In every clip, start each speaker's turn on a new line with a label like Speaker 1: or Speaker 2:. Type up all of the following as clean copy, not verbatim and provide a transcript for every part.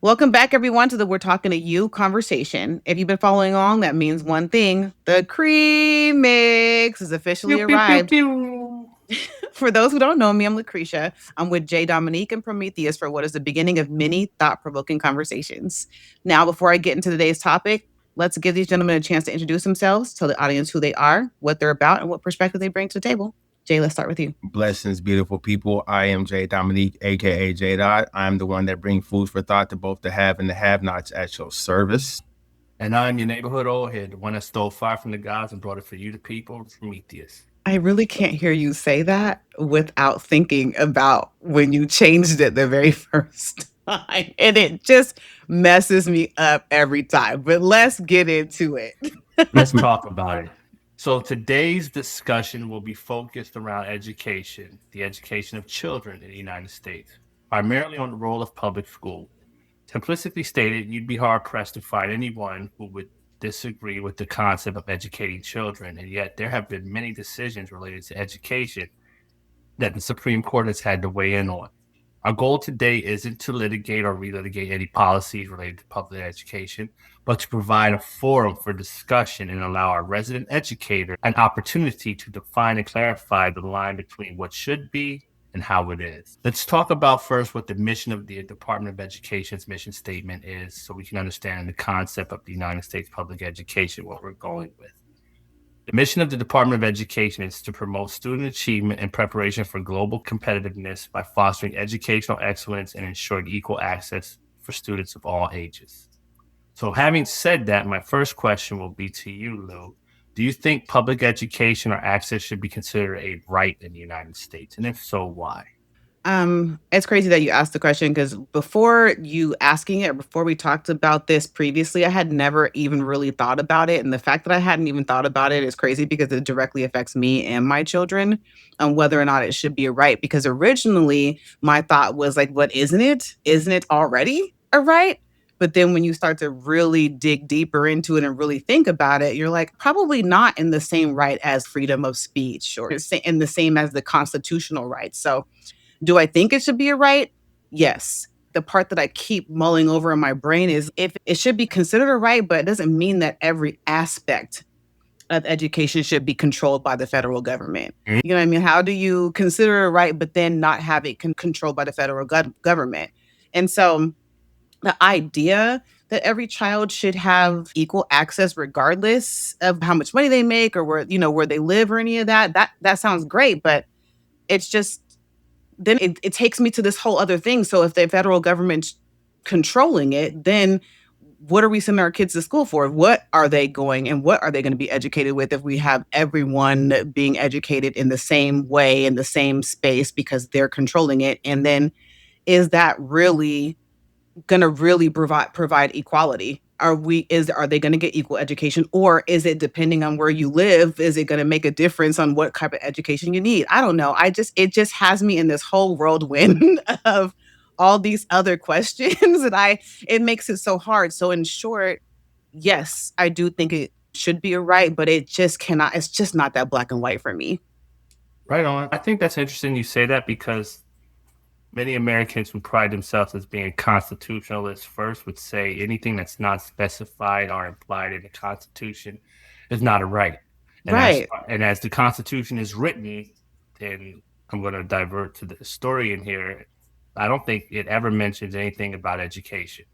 Speaker 1: Welcome back, everyone, to the We're Talking to You conversation. If you've been following along, that means one thing: the cream mix has
Speaker 2: Pew,
Speaker 1: officially
Speaker 2: pew, pew,
Speaker 1: arrived.
Speaker 2: pew.
Speaker 1: For those who don't know me, I'm Lucretia. I'm with Jay, Dominique, and Prometheus for what is the beginning of many thought provoking conversations. Now, before I get into today's topic, let's give these gentlemen a chance to introduce themselves, tell the audience who they are, what they're about, and what perspective they bring to the table. Jay, let's start with you.
Speaker 3: Blessings, beautiful people. I am Jay Dominique, aka J Dot. I'm the one that brings food for thought to both the have and the have-nots at your service.
Speaker 2: And I'm your neighborhood old head, the one that stole fire from the gods and brought it for you, the people, Prometheus.
Speaker 1: I really can't hear you say that without thinking about when you changed it the very first time. And it just messes me up every time. But let's get into it.
Speaker 2: Let's talk about it. So today's discussion will be focused around education, the education of children in the United States, primarily on the role of public school. Simplistically stated, you'd be hard pressed to find anyone who would disagree with the concept of educating children, and yet there have been many decisions related to education that the Supreme Court has had to weigh in on. Our goal today isn't to litigate or relitigate any policies related to public education, but to provide a forum for discussion and allow our resident educator an opportunity to define and clarify the line between what should be and how it is. Let's talk about first what the mission of the Department of Education's mission statement is so we can understand the concept of the United States public education, what we're going with. The mission of the Department of Education is to promote student achievement and preparation for global competitiveness by fostering educational excellence and ensuring equal access for students of all ages. So, having said that, my first question will be to you, Lou. Do you think public education or access should be considered a right in the United States? And if so, why?
Speaker 1: It's crazy that you asked the question because before you asking it, or before we talked about this previously, I had never even really thought about it. And the fact that I hadn't even thought about it is crazy because it directly affects me and my children on whether or not it should be a right. Because originally my thought was like, what isn't it? Isn't it already a right? But then when you start to really dig deeper into it and really think about it, you're like, probably not in the same right as freedom of speech or in the same as the constitutional rights. So do I think it should be a right? Yes. The part that I keep mulling over in my brain is if it should be considered a right, but it doesn't mean that every aspect of education should be controlled by the federal government.
Speaker 2: Mm.
Speaker 1: You know what I mean? How do you consider a right, but then not have it controlled by the federal government? And so the idea that every child should have equal access regardless of how much money they make or where they live or any of that sounds great, but it's just then it takes me to this whole other thing. So if the federal government's controlling it, then what are we sending our kids to school for? What are they going and what are they going to be educated with if we have everyone being educated in the same way, in the same space because they're controlling it? And then is that really going to really provide equality? Are they going to get equal education, or is it depending on where you live, is it going to make a difference on what type of education you need? I don't know. It just has me in this whole whirlwind of all these other questions and it makes it so hard. So in short, yes, I do think it should be a right, but it's just not that black and white for me.
Speaker 2: Right on. I think that's interesting you say that because many Americans who pride themselves as being constitutionalists first would say anything that's not specified or implied in the Constitution is not a right.
Speaker 1: Right.
Speaker 2: And as the Constitution is written, and I'm going to divert to the historian here, I don't think it ever mentions anything about education,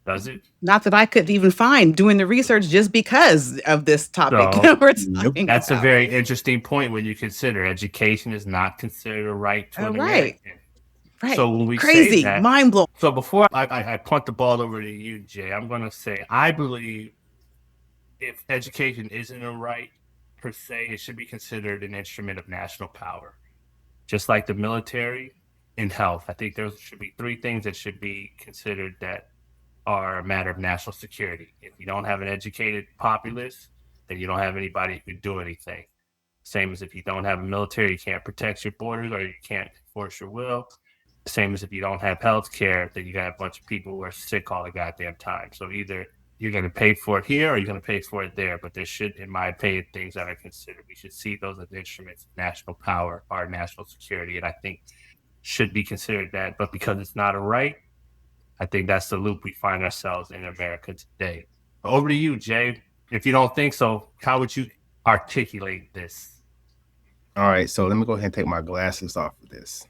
Speaker 2: does it?
Speaker 1: Not that I could even find doing the research just because of this topic
Speaker 2: So
Speaker 1: that we're
Speaker 3: Nope.
Speaker 1: talking
Speaker 2: that's a
Speaker 1: about.
Speaker 2: very interesting point when you consider education is not considered a right to an
Speaker 1: Right.
Speaker 2: American.
Speaker 1: Right.
Speaker 2: So when we say
Speaker 1: Crazy.
Speaker 2: that,
Speaker 1: Mind blowing.
Speaker 2: so before I punt the ball over to you, Jay, I'm going to say I believe if education isn't a right per se, it should be considered an instrument of national power, just like the military and health. I think there should be three things that should be considered that are a matter of national security. If you don't have an educated populace, then you don't have anybody who can do anything. Same as if you don't have a military, you can't protect your borders or you can't enforce your will. Same as if you don't have health care, then you got a bunch of people who are sick all the goddamn time. So either you're going to pay for it here or you're going to pay for it there. But there should, in my opinion, things that are considered. We should see those as instruments of national power or national security. And I think should be considered that. But because it's not a right, I think that's the loop we find ourselves in America today. Over to you, Jay. If you don't think so, how would you articulate this?
Speaker 3: All right, so let me go ahead and take my glasses off of this.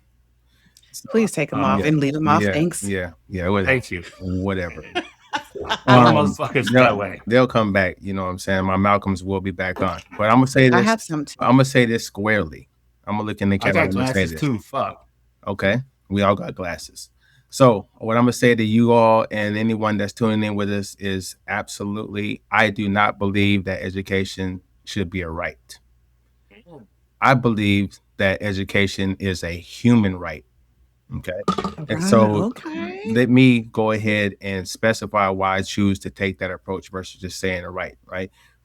Speaker 3: So,
Speaker 1: Please take them off
Speaker 3: yeah,
Speaker 1: and leave them off.
Speaker 3: yeah,
Speaker 1: Thanks.
Speaker 3: yeah, whatever,
Speaker 2: Thank you.
Speaker 3: whatever.
Speaker 2: All the motherfuckers that way.
Speaker 3: They'll come back. You know what I'm saying? My Malcolms will be back on. But I'm gonna say
Speaker 1: I
Speaker 3: this.
Speaker 1: have some too.
Speaker 3: I'm gonna say this squarely. I'm gonna look in the
Speaker 2: I
Speaker 3: camera.
Speaker 2: got
Speaker 3: I'm gonna say
Speaker 2: glasses
Speaker 3: this.
Speaker 2: too. Fuck.
Speaker 3: Okay, we all got glasses. So what I'm gonna say to you all and anyone that's tuning in with us is absolutely, I do not believe that education should be a right. I believe that education is a human right. Okay. And
Speaker 1: Right.
Speaker 3: so
Speaker 1: Okay.
Speaker 3: let me go ahead and specify why I choose to take that approach versus just saying it right.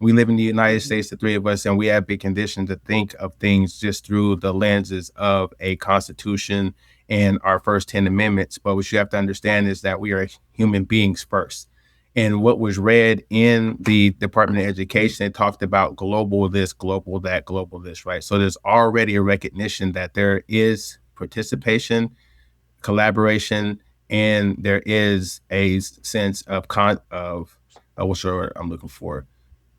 Speaker 3: We live in the United States, the three of us, and we have been conditioned to think of things just through the lenses of a constitution and our first 10 amendments. But what you have to understand is that we are human beings first. And what was read in the Department of Education, it talked about global this, global that, global this, right? So there's already a recognition that there is participation, collaboration, and there is a sense of what's the word I'm looking for?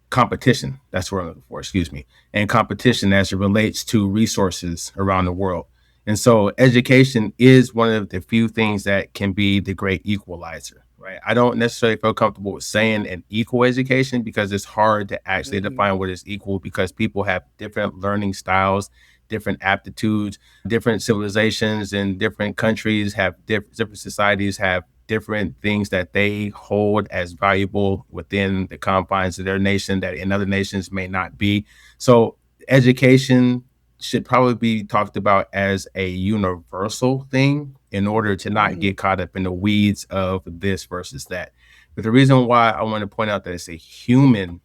Speaker 3: Competition. That's what I'm looking for. Excuse me. And competition as it relates to resources around the world. And so education is one of the few things that can be the great equalizer, right? I don't necessarily feel comfortable with saying an equal education because it's hard to actually define what is equal because people have different learning styles, different aptitudes, different civilizations and different countries have different societies have different things that they hold as valuable within the confines of their nation that in other nations may not be. So education should probably be talked about as a universal thing in order to not get caught up in the weeds of this versus that. But the reason why I want to point out that it's a human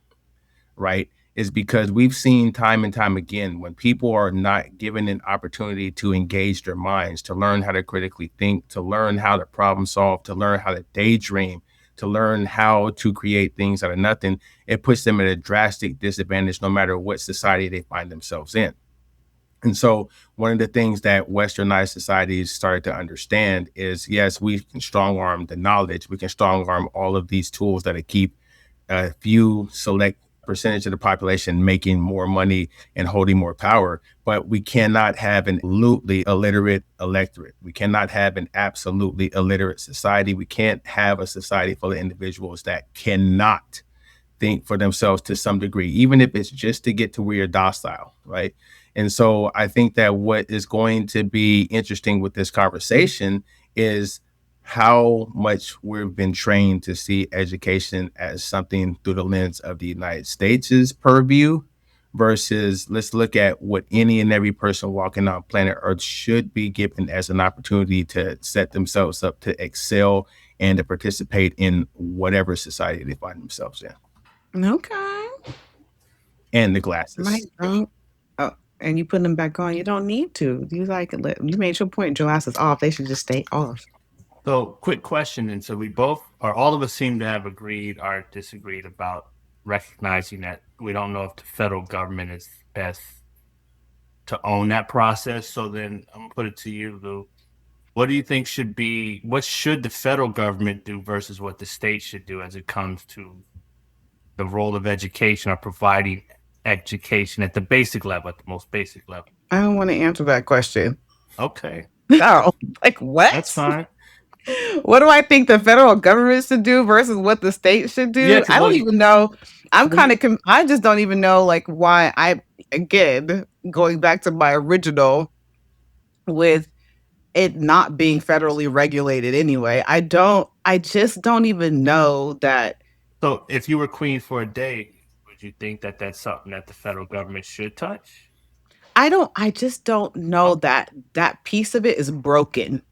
Speaker 3: right, is because we've seen time and time again when people are not given an opportunity to engage their minds, to learn how to critically think, to learn how to problem solve, to learn how to daydream, to learn how to create things out of nothing, it puts them at a drastic disadvantage no matter what society they find themselves in. And so, one of the things that westernized societies started to understand is yes, we can strong arm the knowledge, we can strong arm all of these tools that keep a few select percentage of the population making more money and holding more power, but we cannot have an absolutely illiterate electorate. We cannot have an absolutely illiterate society. We can't have a society full of individuals that cannot think for themselves to some degree, even if it's just to get to where you're docile, right? And so I think that what is going to be interesting with this conversation is how much we've been trained to see education as something through the lens of the United States' purview versus let's look at what any and every person walking on planet Earth should be given as an opportunity to set themselves up to excel and to participate in whatever society they find themselves in.
Speaker 1: Okay.
Speaker 3: And the
Speaker 1: Right,
Speaker 3: glasses.
Speaker 1: drunk. Oh, and you put them back on. You don't need to. You made your point. Your ass is off. They should just stay off.
Speaker 2: So, quick question. And so, we both, or all of us, seem to have agreed or disagreed about recognizing that we don't know if the federal government is best to own that process. So, then I'm going to put it to you, Lou. What do you think what should the federal government do versus what the state should do as it comes to the role of education or providing education at the basic level, at the most basic level?
Speaker 1: I don't want to answer that question.
Speaker 2: Okay,
Speaker 1: Oh, like
Speaker 2: that's
Speaker 1: what?
Speaker 2: fine.
Speaker 1: What do I think the federal government should do versus what the state should
Speaker 2: Yeah,
Speaker 1: do?
Speaker 2: because
Speaker 1: I don't even know. I'm
Speaker 2: well,
Speaker 1: kind of. I just don't even know like why I again going back to my original with it not being federally regulated anyway. I don't. I just don't even know that.
Speaker 2: so if you were queen for a day, would you think that that's something that the federal government should touch?
Speaker 1: I don't. I just don't know
Speaker 2: Oh,
Speaker 1: that that piece of it is broken.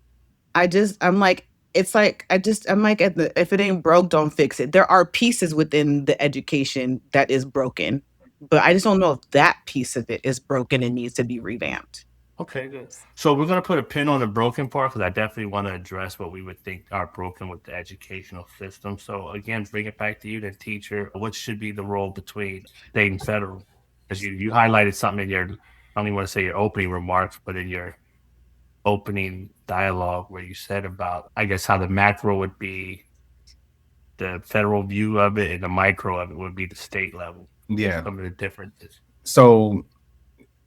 Speaker 1: I'm like, it's like, I'm like, if it ain't broke, don't fix it. There are pieces within the education that is broken, but I just don't know if that piece of it is broken and needs to be revamped.
Speaker 2: okay, good. So we're gonna put a pin on the broken part because I definitely want to address what we would think are broken with the educational system. So again, bring it back to you, the teacher. What should be the role between state and federal? Because you highlighted something in your, I don't even want to say your opening remarks, but in your opening dialogue where you said about, I guess, how the macro would be the federal view of it and the micro of it would be the state level.
Speaker 3: Yeah.
Speaker 2: Some of the differences.
Speaker 3: So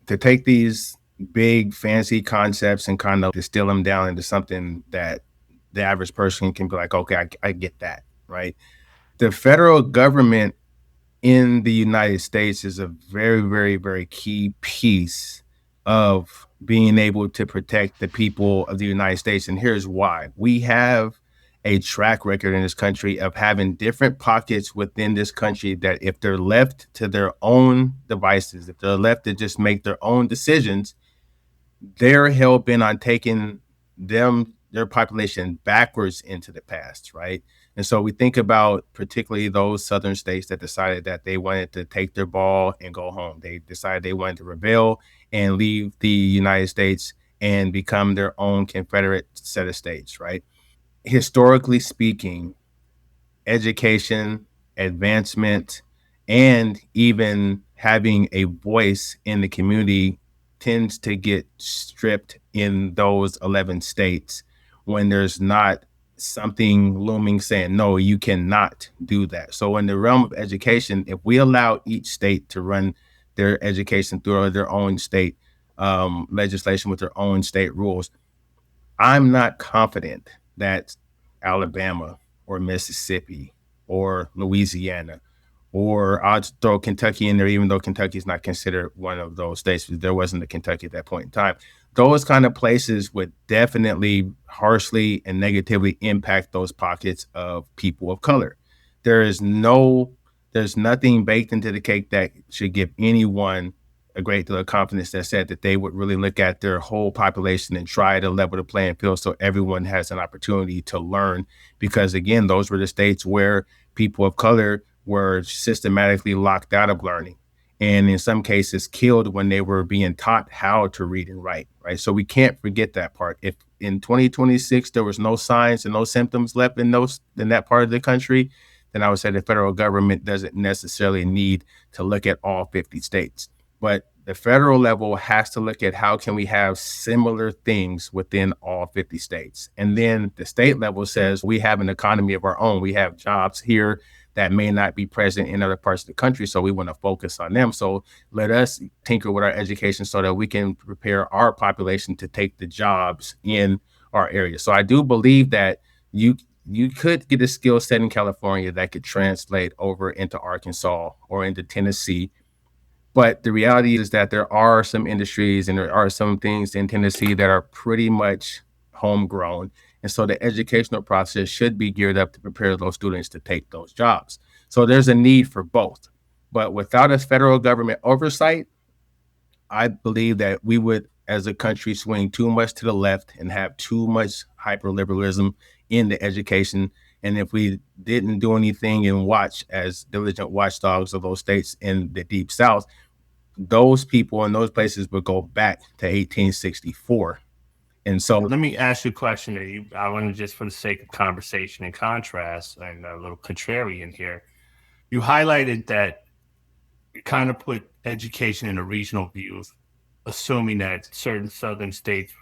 Speaker 3: to take these big fancy concepts and kind of distill them down into something that the average person can be like, okay, I get that, right? The federal government in the United States is a very, very, very key piece of being able to protect the people of the United States. And here's why. We have a track record in this country of having different pockets within this country that if they're left to their own devices, if they're left to just make their own decisions, they're hell bent on taking their population backwards into the past, right? And so we think about particularly those southern states that decided that they wanted to take their ball and go home. They decided they wanted to rebel and leave the United States and become their own Confederate set of states, right? Historically speaking, education, advancement, and even having a voice in the community tends to get stripped in those 11 states when there's not something looming saying, no, you cannot do that. So, in the realm of education, if we allow each state to run their education through their own state legislation with their own state rules, I'm not confident that Alabama or Mississippi or Louisiana or I'll throw Kentucky in there, even though Kentucky is not considered one of those states because there wasn't a Kentucky at that point in time. Those kind of places would definitely harshly and negatively impact those pockets of people of color. There is no, there's nothing baked into the cake that should give anyone a great deal of confidence that said that they would really look at their whole population and try to level the playing field so everyone has an opportunity to learn. Because again, those were the states where people of color were systematically locked out of learning and in some cases killed when they were being taught how to read and write, right? So we can't forget that part. If in 2026 there was no signs and no symptoms left in that part of the country, then I would say the federal government doesn't necessarily need to look at all 50 states. But the federal level has to look at how can we have similar things within all 50 states. And then the state level says we have an economy of our own. We have jobs here that may not be present in other parts of the country. So we want to focus on them. So let us tinker with our education so that we can prepare our population to take the jobs in our area. So I do believe that you could get a skill set in California that could translate over into Arkansas or into Tennessee. But the reality is that there are some industries and there are some things in Tennessee that are pretty much homegrown. And so the educational process should be geared up to prepare those students to take those jobs. So there's a need for both. But without a federal government oversight, I believe that we would, as a country, swing too much to the left and have too much hyperliberalism in the education. And if we didn't do anything and watch as diligent watchdogs of those states in the deep South, those people in those places would go back to 1864. And so
Speaker 2: Let me ask you a question. I want to just, for the sake of conversation and contrast, and a little contrarian here. You highlighted that you kind of put education in a regional view, assuming that certain southern states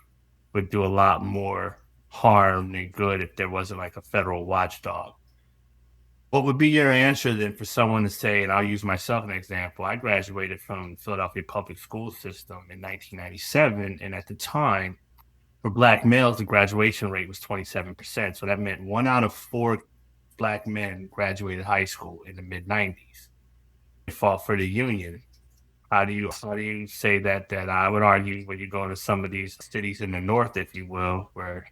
Speaker 2: would do a lot more harm than good if there wasn't like a federal watchdog. What would be your answer then for someone to say, and I'll use myself as an example, I graduated from the Philadelphia public school system in 1997, and at the time, for Black males, the graduation rate was 27%. So that meant 1 out of 4 Black men graduated high school in the mid 90s. They fought for the Union. How do you say that I would argue when you go to some of these cities in the North, if you will, where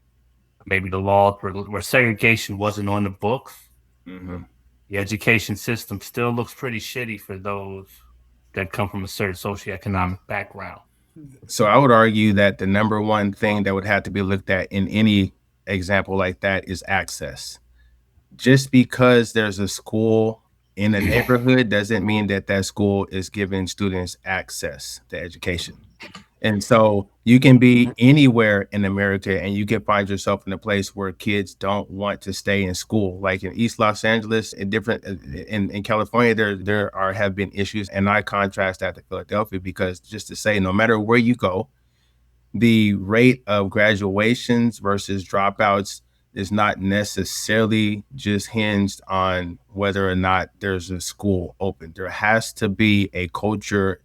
Speaker 2: maybe the law where segregation wasn't on the books,
Speaker 3: mhm.
Speaker 2: the education system still looks pretty shitty for those that come from a certain socioeconomic background.
Speaker 3: So I would argue that the number one thing that would have to be looked at in any example like that is access. Just because there's a school in a neighborhood doesn't mean that that school is giving students access to education. And so you can be anywhere in America and you can find yourself in a place where kids don't want to stay in school. Like in East Los Angeles, in different in California, there are have been issues. And I contrast that to Philadelphia because just to say, no matter where you go, the rate of graduations versus dropouts is not necessarily just hinged on whether or not there's a school open. There has to be a culture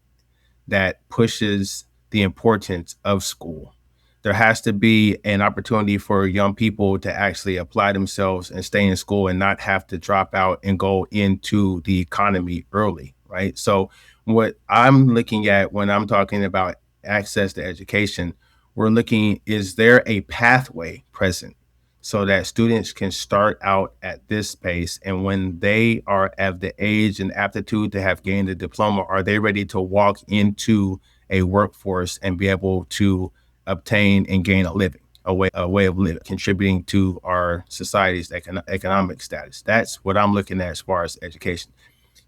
Speaker 3: that pushes the importance of school. There has to be an opportunity for young people to actually apply themselves and stay in school and not have to drop out and go into the economy early, right? So, what I'm looking at when I'm talking about access to education, we're looking, is there a pathway present so that students can start out at this pace, and when they are at the age and aptitude to have gained a diploma, are they ready to walk into a workforce and be able to obtain and gain a living, a way of living, contributing to our society's economic status? That's what I'm looking at as far as education.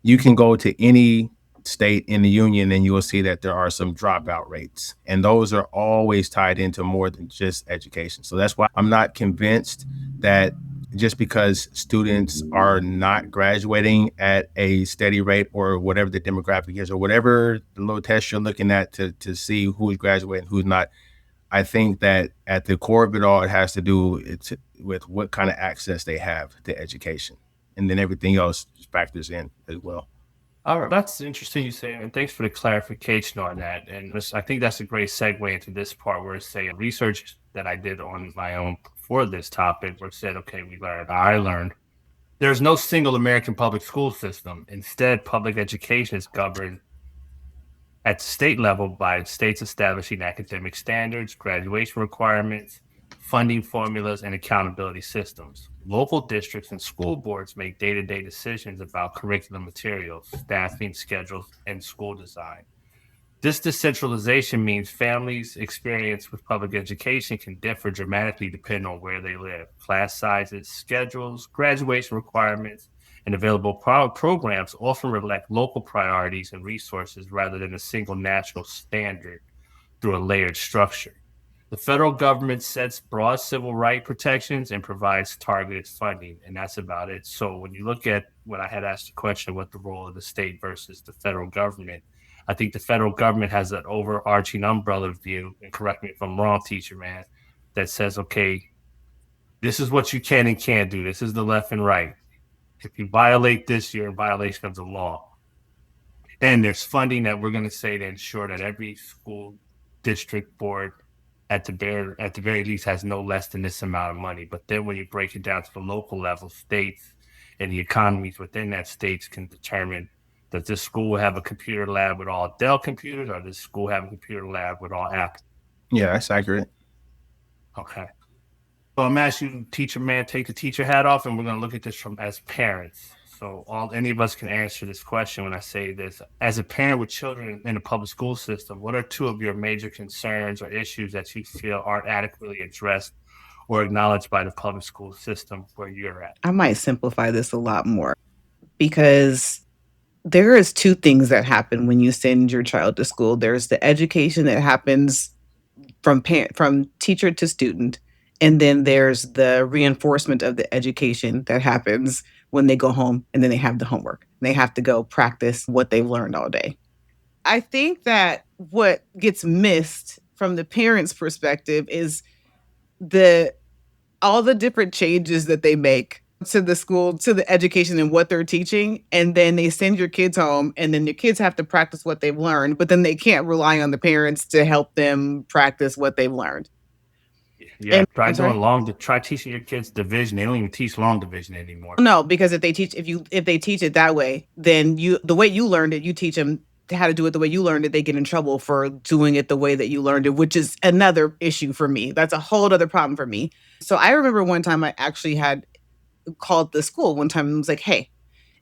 Speaker 3: You can go to any state in the union and you will see that there are some dropout rates, and those are always tied into more than just education. So that's why I'm not convinced that just because students are not graduating at a steady rate, or whatever the demographic is, or whatever the little test you're looking at to see who's graduating, who's not, I think that at the core of it all, it has to do with what kind of access they have to education. And then everything else factors in as well.
Speaker 2: All right, that's interesting you say, and thanks for the clarification on that. And I think that's a great segue into this part where it's saying research that I did on my own for this topic, where it said, okay, I learned there's no single American public school system. Instead, public education is governed at the state level by states establishing academic standards, graduation requirements, funding formulas, and accountability systems. Local districts and school boards make day-to-day decisions about curriculum materials, staffing schedules, and school design. This decentralization means families' experience with public education can differ dramatically depending on where they live. Class sizes, schedules, graduation requirements, and available programs often reflect local priorities and resources rather than a single national standard through a layered structure. The federal government sets broad civil right protections and provides targeted funding, and that's about it. So when you look at what I had asked the question, what the role of the state versus the federal government, I think the federal government has an overarching umbrella view, and correct me if I'm wrong, teacher man, that says, okay, this is what you can and can't do. This is the left and right. If you violate this, you're in violation of the law. And there's funding that we're going to say to ensure that every school district board at the very least has no less than this amount of money. But then when you break it down to the local level, states and the economies within that states can determine, does this school have a computer lab with all Dell computers, or does this school have a computer lab with all Apple?
Speaker 3: Yeah, that's accurate.
Speaker 2: Okay. So I'm asking you, teacher man, take the teacher hat off, and we're going to look at this from as parents. So any of us can answer this question when I say this. As a parent with children in the public school system, what are two of your major concerns or issues that you feel aren't adequately addressed or acknowledged by the public school system where you're at?
Speaker 1: I might simplify this a lot more because there is two things that happen when you send your child to school. There's the education that happens from teacher to student, and then there's the reinforcement of the education that happens when they go home and then they have the homework. They have to go practice what they've learned all day. I think that what gets missed from the parents' perspective is the all the different changes that they make to the school, to the education and what they're teaching. And then they send your kids home, and then your kids have to practice what they've learned, but then they can't rely on the parents to help them practice what they've learned.
Speaker 2: Yeah,
Speaker 1: And
Speaker 2: try
Speaker 1: I'm sorry?
Speaker 2: try teaching your kids division. They don't even teach long division anymore.
Speaker 1: No, because if they teach it that way, then the way you learned it, you teach them how to do it the way you learned it, they get in trouble for doing it the way that you learned it, which is another issue for me. That's a whole other problem for me. So I remember one time I actually had called the school one time and was like, hey,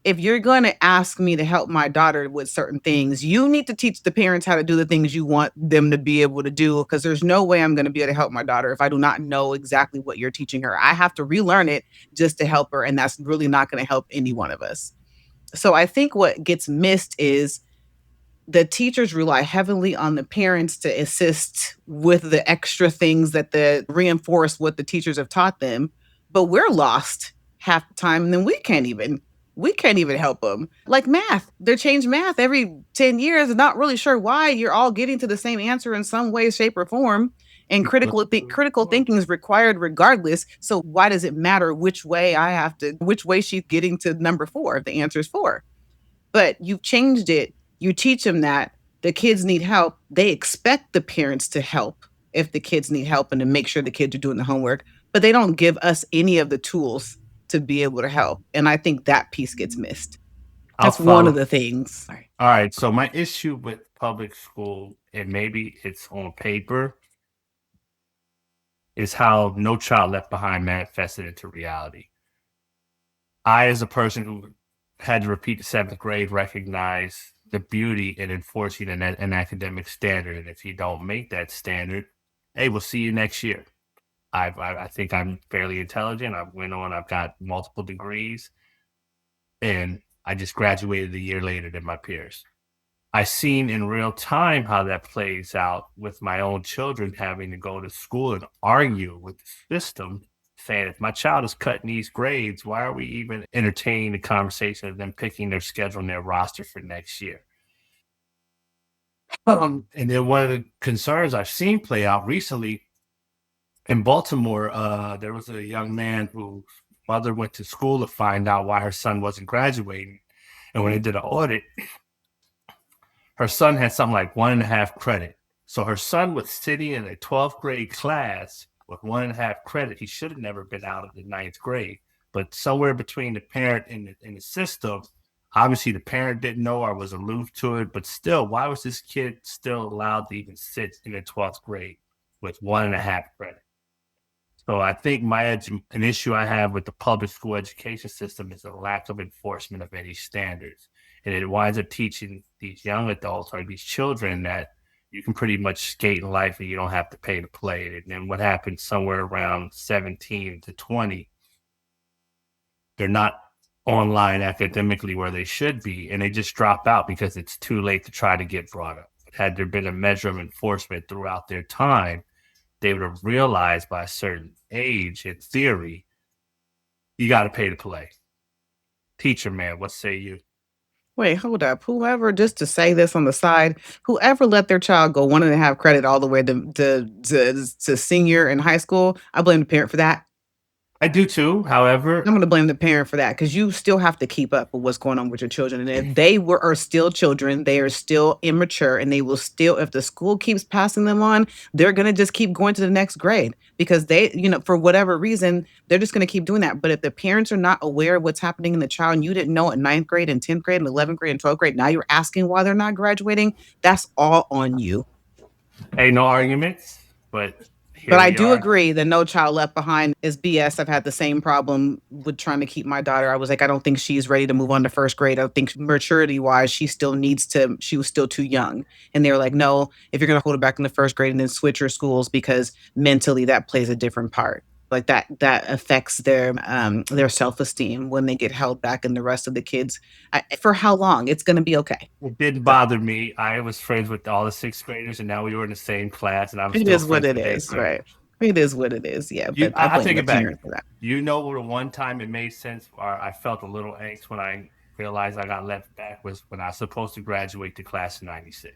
Speaker 1: if you're going to ask me to help my daughter with certain things, you need to teach the parents how to do the things you want them to be able to do, because there's no way I'm going to be able to help my daughter if I do not know exactly what you're teaching her. I have to relearn it just to help her, and that's really not going to help any one of us. So I think what gets missed is the teachers rely heavily on the parents to assist with the extra things that reinforce what the teachers have taught them, but we're lost half the time, and then we can't even help them. Like math, they change math every 10 years. Not really sure why. You're all getting to the same answer in some way, shape, or form. And critical thinking is required regardless. So why does it matter which way which way she's getting to number 4 if the answer is 4? But you've changed it. You teach them that the kids need help. They expect the parents to help if the kids need help and to make sure the kids are doing the homework, but they don't give us any of the tools to be able to help. And I think that piece gets missed.
Speaker 2: I'll
Speaker 1: That's one of
Speaker 2: follow.
Speaker 1: the things.
Speaker 2: All right. So my issue with public school, and maybe it's on paper, is how No Child Left Behind manifested into reality. I, as a person who had to repeat the 7th grade, recognize the beauty in enforcing an academic standard. And if you don't make that standard, hey, we'll see you next year. I think I'm fairly intelligent. I've got multiple degrees, and I just graduated a year later than my peers. I've seen in real time how that plays out with my own children having to go to school and argue with the system, saying, if my child is cutting these grades, why are we even entertaining the conversation of them picking their schedule and their roster for next year? And then one of the concerns I've seen play out recently in Baltimore, there was a young man whose mother went to school to find out why her son wasn't graduating. And when they did an audit, her son had something like 1.5 credit. So her son was sitting in a 12th grade class with 1.5 credit. He should have never been out of the 9th grade. But somewhere between the parent and the system, obviously the parent didn't know or was aloof to it. But still, why was this kid still allowed to even sit in the 12th grade with 1.5 credit? So I think an issue I have with the public school education system is a lack of enforcement of any standards. And it winds up teaching these young adults or these children that you can pretty much skate in life and you don't have to pay to play it. And then what happens somewhere around 17 to 20, they're not online academically where they should be, and they just drop out because it's too late to try to get brought up. Had there been a measure of enforcement throughout their time, they would have realized by a certain age, in theory, you got to pay to play. Teacher man, what say you?
Speaker 1: Wait, hold up. Whoever, just to say this on the side, whoever let their child go 1.5 credit all the way to senior in high school, I blame the parent for that.
Speaker 2: I do too. However,
Speaker 1: I'm going to blame the parent for that because you still have to keep up with what's going on with your children. And if they are still children, they are still immature, and they will still, if the school keeps passing them on, they're going to just keep going to the next grade because they, for whatever reason, they're just going to keep doing that. But if the parents are not aware of what's happening in the child, and you didn't know at 9th grade and 10th grade and 11th grade and 12th grade, now you're asking why they're not graduating, that's all on you.
Speaker 2: hey, no arguments, but here
Speaker 1: But I
Speaker 2: we
Speaker 1: do
Speaker 2: are.
Speaker 1: agree that No Child Left Behind is BS. I've had the same problem with trying to keep my daughter. I was like, I don't think she's ready to move on to 1st grade. I think maturity wise, she was still too young. And they were like, no, if you're going to hold her back in the 1st grade and then switch her schools because mentally that plays a different part. Like that affects their self-esteem when they get held back in the rest of the kids. For how long? It's going to be okay.
Speaker 2: It didn't
Speaker 1: So
Speaker 2: bother me. I was friends with all the 6th graders, and now we were in the same class, and I'm
Speaker 1: it
Speaker 2: still
Speaker 1: is what
Speaker 2: friends
Speaker 1: it
Speaker 2: with their
Speaker 1: is,
Speaker 2: parents.
Speaker 1: right? It is what it is. Yeah,
Speaker 2: You,
Speaker 1: but I
Speaker 2: I
Speaker 1: blame
Speaker 2: take
Speaker 1: the
Speaker 2: it back.
Speaker 1: parent for that.
Speaker 2: You know, the one time it made sense, or I felt a little angst when I realized I got left back, was when I was supposed to graduate the class of '96.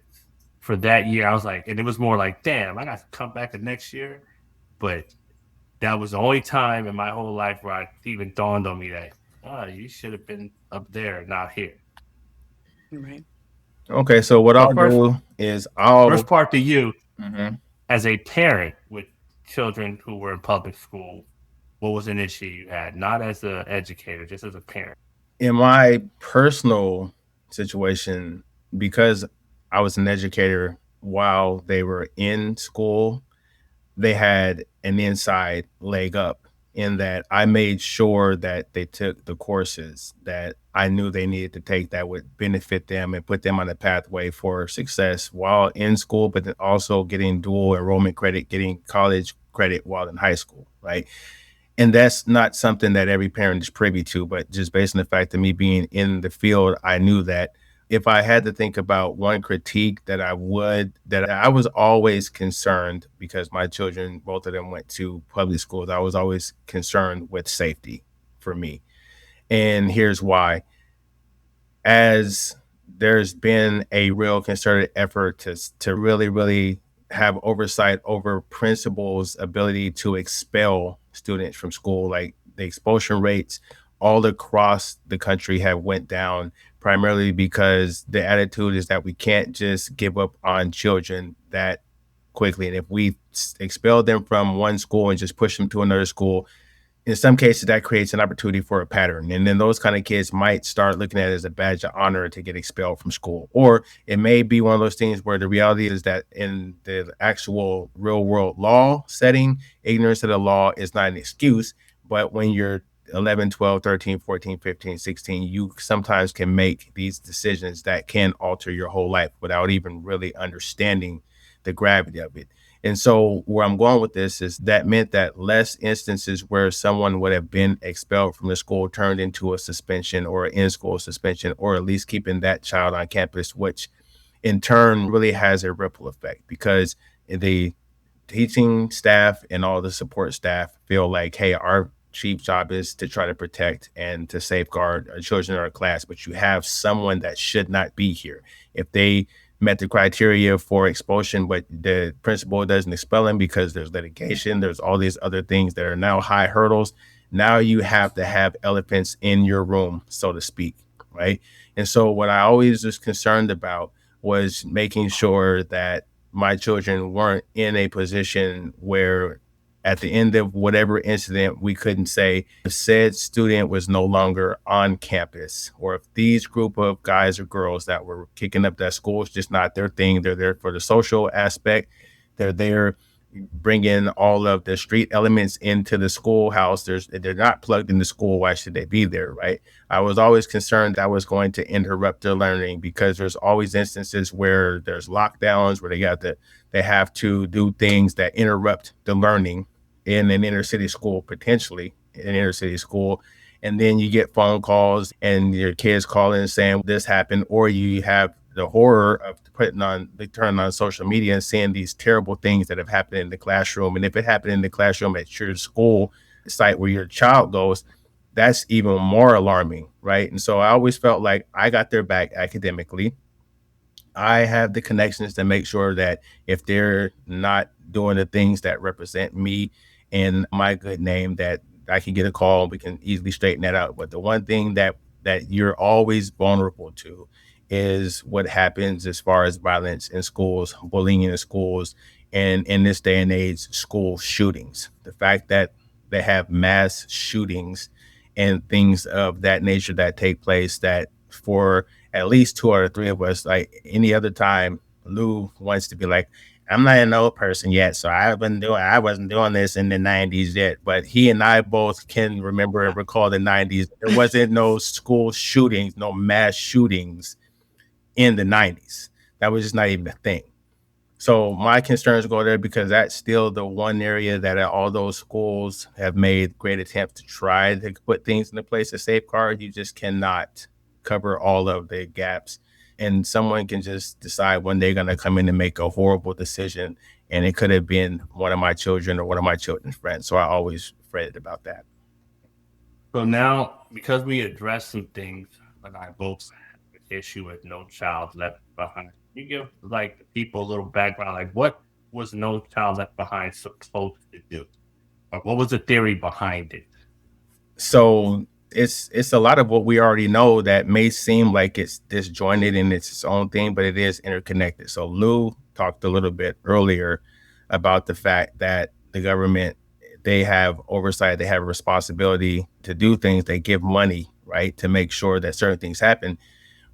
Speaker 2: For that year, I was like, and it was more like, damn, I got to come back the next year. But that was the only time in my whole life where it even dawned on me that, oh, you should have been up there, not here.
Speaker 1: Right.
Speaker 3: Okay, so what
Speaker 2: So
Speaker 3: I'll do is I'll
Speaker 2: first part to you,
Speaker 3: Mhm.
Speaker 2: as a parent with children who were in public school, what was an issue you had? Not as an educator, just as a parent.
Speaker 3: In my personal situation, because I was an educator while they were in school, they had an inside leg up in that I made sure that they took the courses that I knew they needed to take that would benefit them and put them on the pathway for success while in school, but then also getting dual enrollment credit, getting college credit while in high school, right? And that's not something that every parent is privy to, but just based on the fact of me being in the field, I knew that if I had to think about one critique that I was always concerned because my children, both of them went to public schools. I was always concerned with safety for me. And here's why. As there's been a real concerted effort to really, really have oversight over principals' ability to expel students from school. Like the expulsion rates all across the country have went down, primarily because the attitude is that we can't just give up on children that quickly. And if we expel them from one school and just push them to another school, in some cases that creates an opportunity for a pattern, and then those kind of kids might start looking at it as a badge of honor to get expelled from school. Or it may be one of those things where the reality is that in the actual real world law setting, ignorance of the law is not an excuse, but when you're 11, 12, 13, 14, 15, 16, you sometimes can make these decisions that can alter your whole life without even really understanding the gravity of it. And so where I'm going with this is that meant that less instances where someone would have been expelled from the school turned into a suspension or an in-school suspension, or at least keeping that child on campus, which in turn really has a ripple effect because the teaching staff and all the support staff feel like, hey, our chief job is to try to protect and to safeguard our children in our class, but you have someone that should not be here. If they met the criteria for expulsion, but the principal doesn't expel them because there's litigation, there's all these other things that are now high hurdles. Now you have to have elephants in your room, so to speak, right? And so what I always was concerned about was making sure that my children weren't in a position where at the end of whatever incident, we couldn't say if said student was no longer on campus, or if these group of guys or girls that were kicking up that school is just not their thing. They're there for the social aspect. They're there bringing all of the street elements into the schoolhouse. They're not plugged in the school. Why should they be there, right? I was always concerned that was going to interrupt their learning because there's always instances where there's lockdowns where they have to do things that interrupt the learning in an inner city school, potentially an inner city school. And then you get phone calls and your kids calling and saying this happened, or you have the horror of turning on social media and seeing these terrible things that have happened in the classroom. And if it happened in the classroom at your school site where your child goes, that's even more alarming, right? And so I always felt like I got their back academically. I have the connections to make sure that if they're not doing the things that represent me and my good name, that I can get a call and we can easily straighten that out. But the one thing that you're always vulnerable to is what happens as far as violence in schools, bullying in schools, and in this day and age, school shootings. The fact that they have mass shootings and things of that nature that take place, that for at least two or three of us, like any other time, Lou wants to be like, I'm not an old person yet, so I wasn't doing this in the 90s yet. But he and I both can remember and recall the 90s. There wasn't no school shootings, no mass shootings in the 90s. That was just not even a thing. So my concerns go there because that's still the one area that all those schools have made great attempts to try to put things into place to safeguard. You just cannot cover all of the gaps. And someone can just decide when they're going to come in and make a horrible decision. And it could have been one of my children or one of my children's friends. So I always fretted about that.
Speaker 2: So now, because we addressed some things, and I both had an issue with No Child Left Behind, can you give like the people a little background, like what was No Child Left Behind supposed to do? Or what was the theory behind it?
Speaker 3: So it's a lot of what we already know that may seem like it's disjointed and it's its own thing, but it is interconnected. So Lou talked a little bit earlier about the fact that the government, they have oversight, they have a responsibility to do things. They give money, right, to make sure that certain things happen.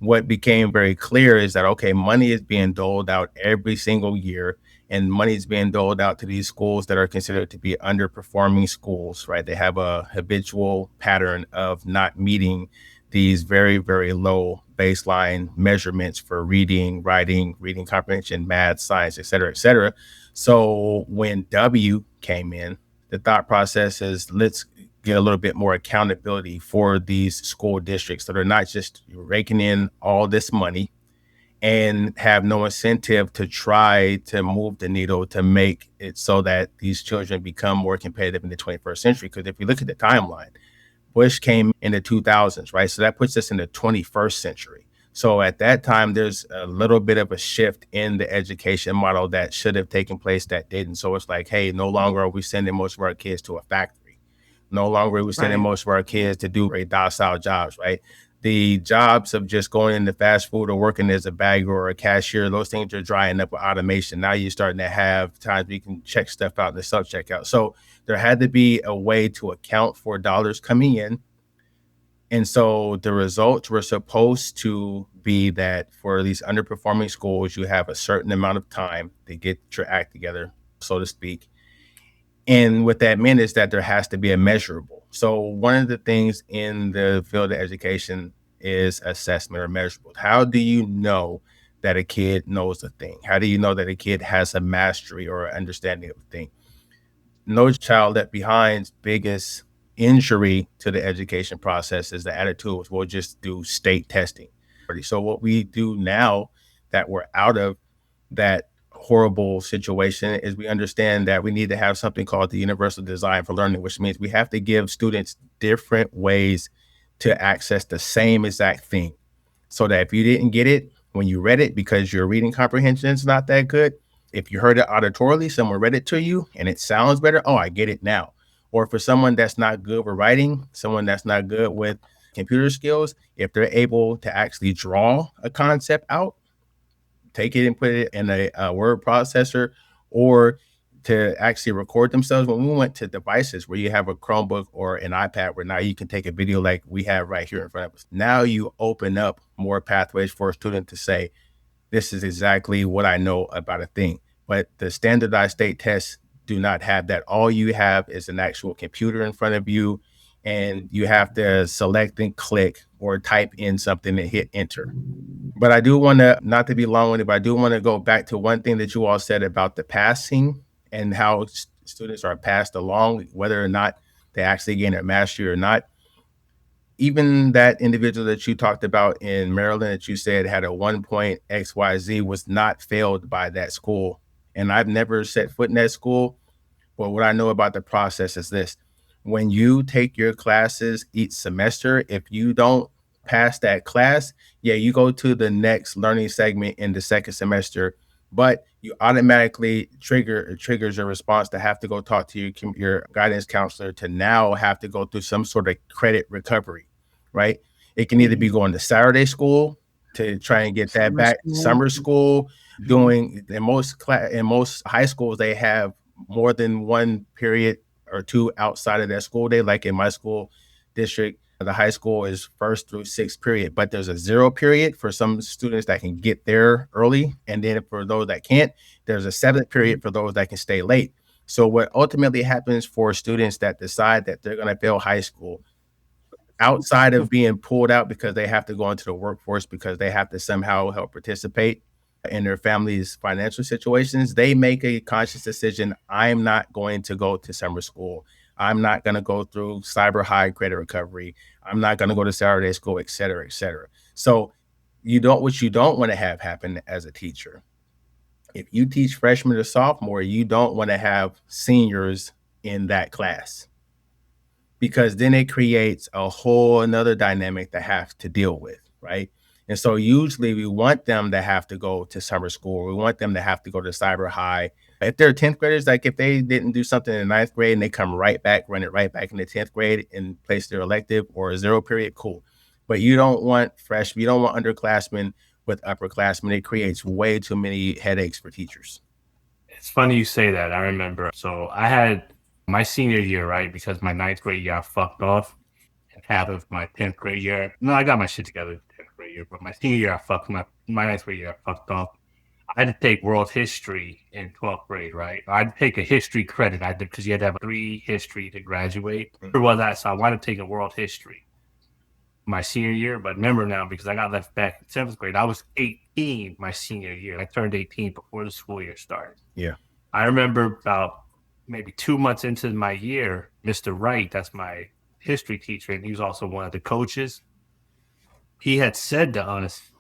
Speaker 3: What became very clear is that, okay, money is being doled out every single year, and money is being doled out to these schools that are considered to be underperforming schools, right? They have a habitual pattern of not meeting these very, very low baseline measurements for reading, writing, reading comprehension, math, science, et cetera, et cetera. So when W came in, the thought process is let's get a little bit more accountability for these school districts so they're not just raking in all this money and have no incentive to try to move the needle to make it so that these children become more competitive in the 21st century. Because if you look at the timeline, Bush came in the 2000s, right? So that puts us in the 21st century. So at that time, there's a little bit of a shift in the education model that should have taken place that didn't. So it's like, hey, no longer are we sending most of our kids to a factory. No longer are we sending
Speaker 1: Right.
Speaker 3: most of our kids to do very docile jobs, right? The jobs of just going into fast food or working as a bagger or a cashier, those things are drying up with automation. Now you're starting to have times where you can check stuff out in the self checkout. So there had to be a way to account for dollars coming in. And so the results were supposed to be that for these underperforming schools, you have a certain amount of time to get your act together, so to speak. And what that meant is that there has to be a measurable. So one of the things in the field of education is assessment or measurable. How do you know that a kid knows a thing? How do you know that a kid has a mastery or understanding of a thing? No child left behind's biggest injury to the education process is the attitude was we'll just do state testing. So what we do now that we're out of that horrible situation is we understand that we need to have something called the universal design for learning, which means we have to give students different ways to access the same exact thing. So that if you didn't get it when you read it because your reading comprehension is not that good, if you heard it auditorily, someone read it to you and it sounds better, oh, I get it now. Or for someone that's not good with writing, someone that's not good with computer skills, if they're able to actually draw a concept out, take it and put it in a word processor, or to actually record themselves. When we went to devices where you have a Chromebook or an iPad where now you can take a video like we have right here in front of us, now you open up more pathways for a student to say, this is exactly what I know about a thing. But the standardized state tests do not have that. All you have is an actual computer in front of you, and you have to select and click or type in something and hit enter. But I do want to, not to be long winded, but I do want to go back to one thing that you all said about the passing and how students are passed along, whether or not they actually gain a mastery or not. Even that individual that you talked about in Maryland that you said had a 1 point XYZ was not failed by that school. And I've never set foot in that school. But what I know about the process is this: when you take your classes each semester, if you don't pass that class, yeah, you go to the next learning segment in the second semester, but you automatically triggers your response to have to go talk to your guidance counselor to now have to go through some sort of credit recovery, right? It can either be
Speaker 1: Mhm.
Speaker 3: going to Saturday school to try and get that
Speaker 1: Summer
Speaker 3: back,
Speaker 1: school.
Speaker 3: summer school,
Speaker 1: Mhm.
Speaker 3: doing in most high schools they have more than one period or two outside of their school day. Like in my school district, the high school is first through sixth period, but there's a zero period for some students that can get there early. And then for those that can't, there's a seventh period for those that can stay late. So what ultimately happens for students that decide that they're going to fail high school, outside of being pulled out because they have to go into the workforce because they have to somehow help participate in their family's financial situations, they make a conscious decision. I'm not going to go to summer school. I'm not going to go through cyber high credit recovery. I'm not going to go to Saturday school, et cetera, et cetera. So what you don't want to have happen as a teacher. If you teach freshman or sophomore, you don't want to have seniors in that class because then it creates a whole another dynamic to have to deal with, right? And so usually we want them to have to go to summer school. We want them to have to go to cyber high. If they're 10th graders, like if they didn't do something in the ninth grade and they come right back, run it right back in the 10th grade and place their elective or a zero period, cool. But you don't want freshmen, you don't want underclassmen with upperclassmen. It creates way too many headaches for teachers.
Speaker 2: It's funny you say that. I remember. So I had my senior year, right? Because my ninth grade year I fucked off. And half of my 10th grade year. No, I got my shit together 10th grade year, but my senior year I fucked my ninth grade year I fucked off. I had to take world history in 12th grade, right? I had to take a history credit. I did because you had to have three history to graduate. Where was that? So I wanted to take a world history my senior year, but remember now because I got left back in 7th grade, I was 18 my senior year. I turned 18 before the school year started.
Speaker 3: Yeah.
Speaker 2: I remember about maybe 2 months into my year, Mr. Wright, that's my history teacher, and he was also one of the coaches. He had said to us,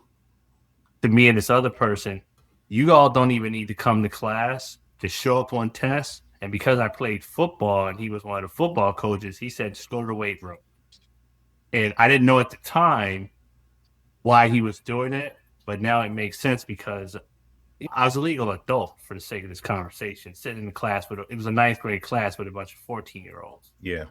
Speaker 2: to me and this other person, you all don't even need to come to class to show up on tests. And because I played football and he was one of the football coaches, he said, just go to the weight room. And I didn't know at the time why he was doing it, but now it makes sense because I was a legal adult for the sake of this conversation, sitting in the class with it was a ninth grade class with a bunch of 14-year-olds.
Speaker 3: Yeah.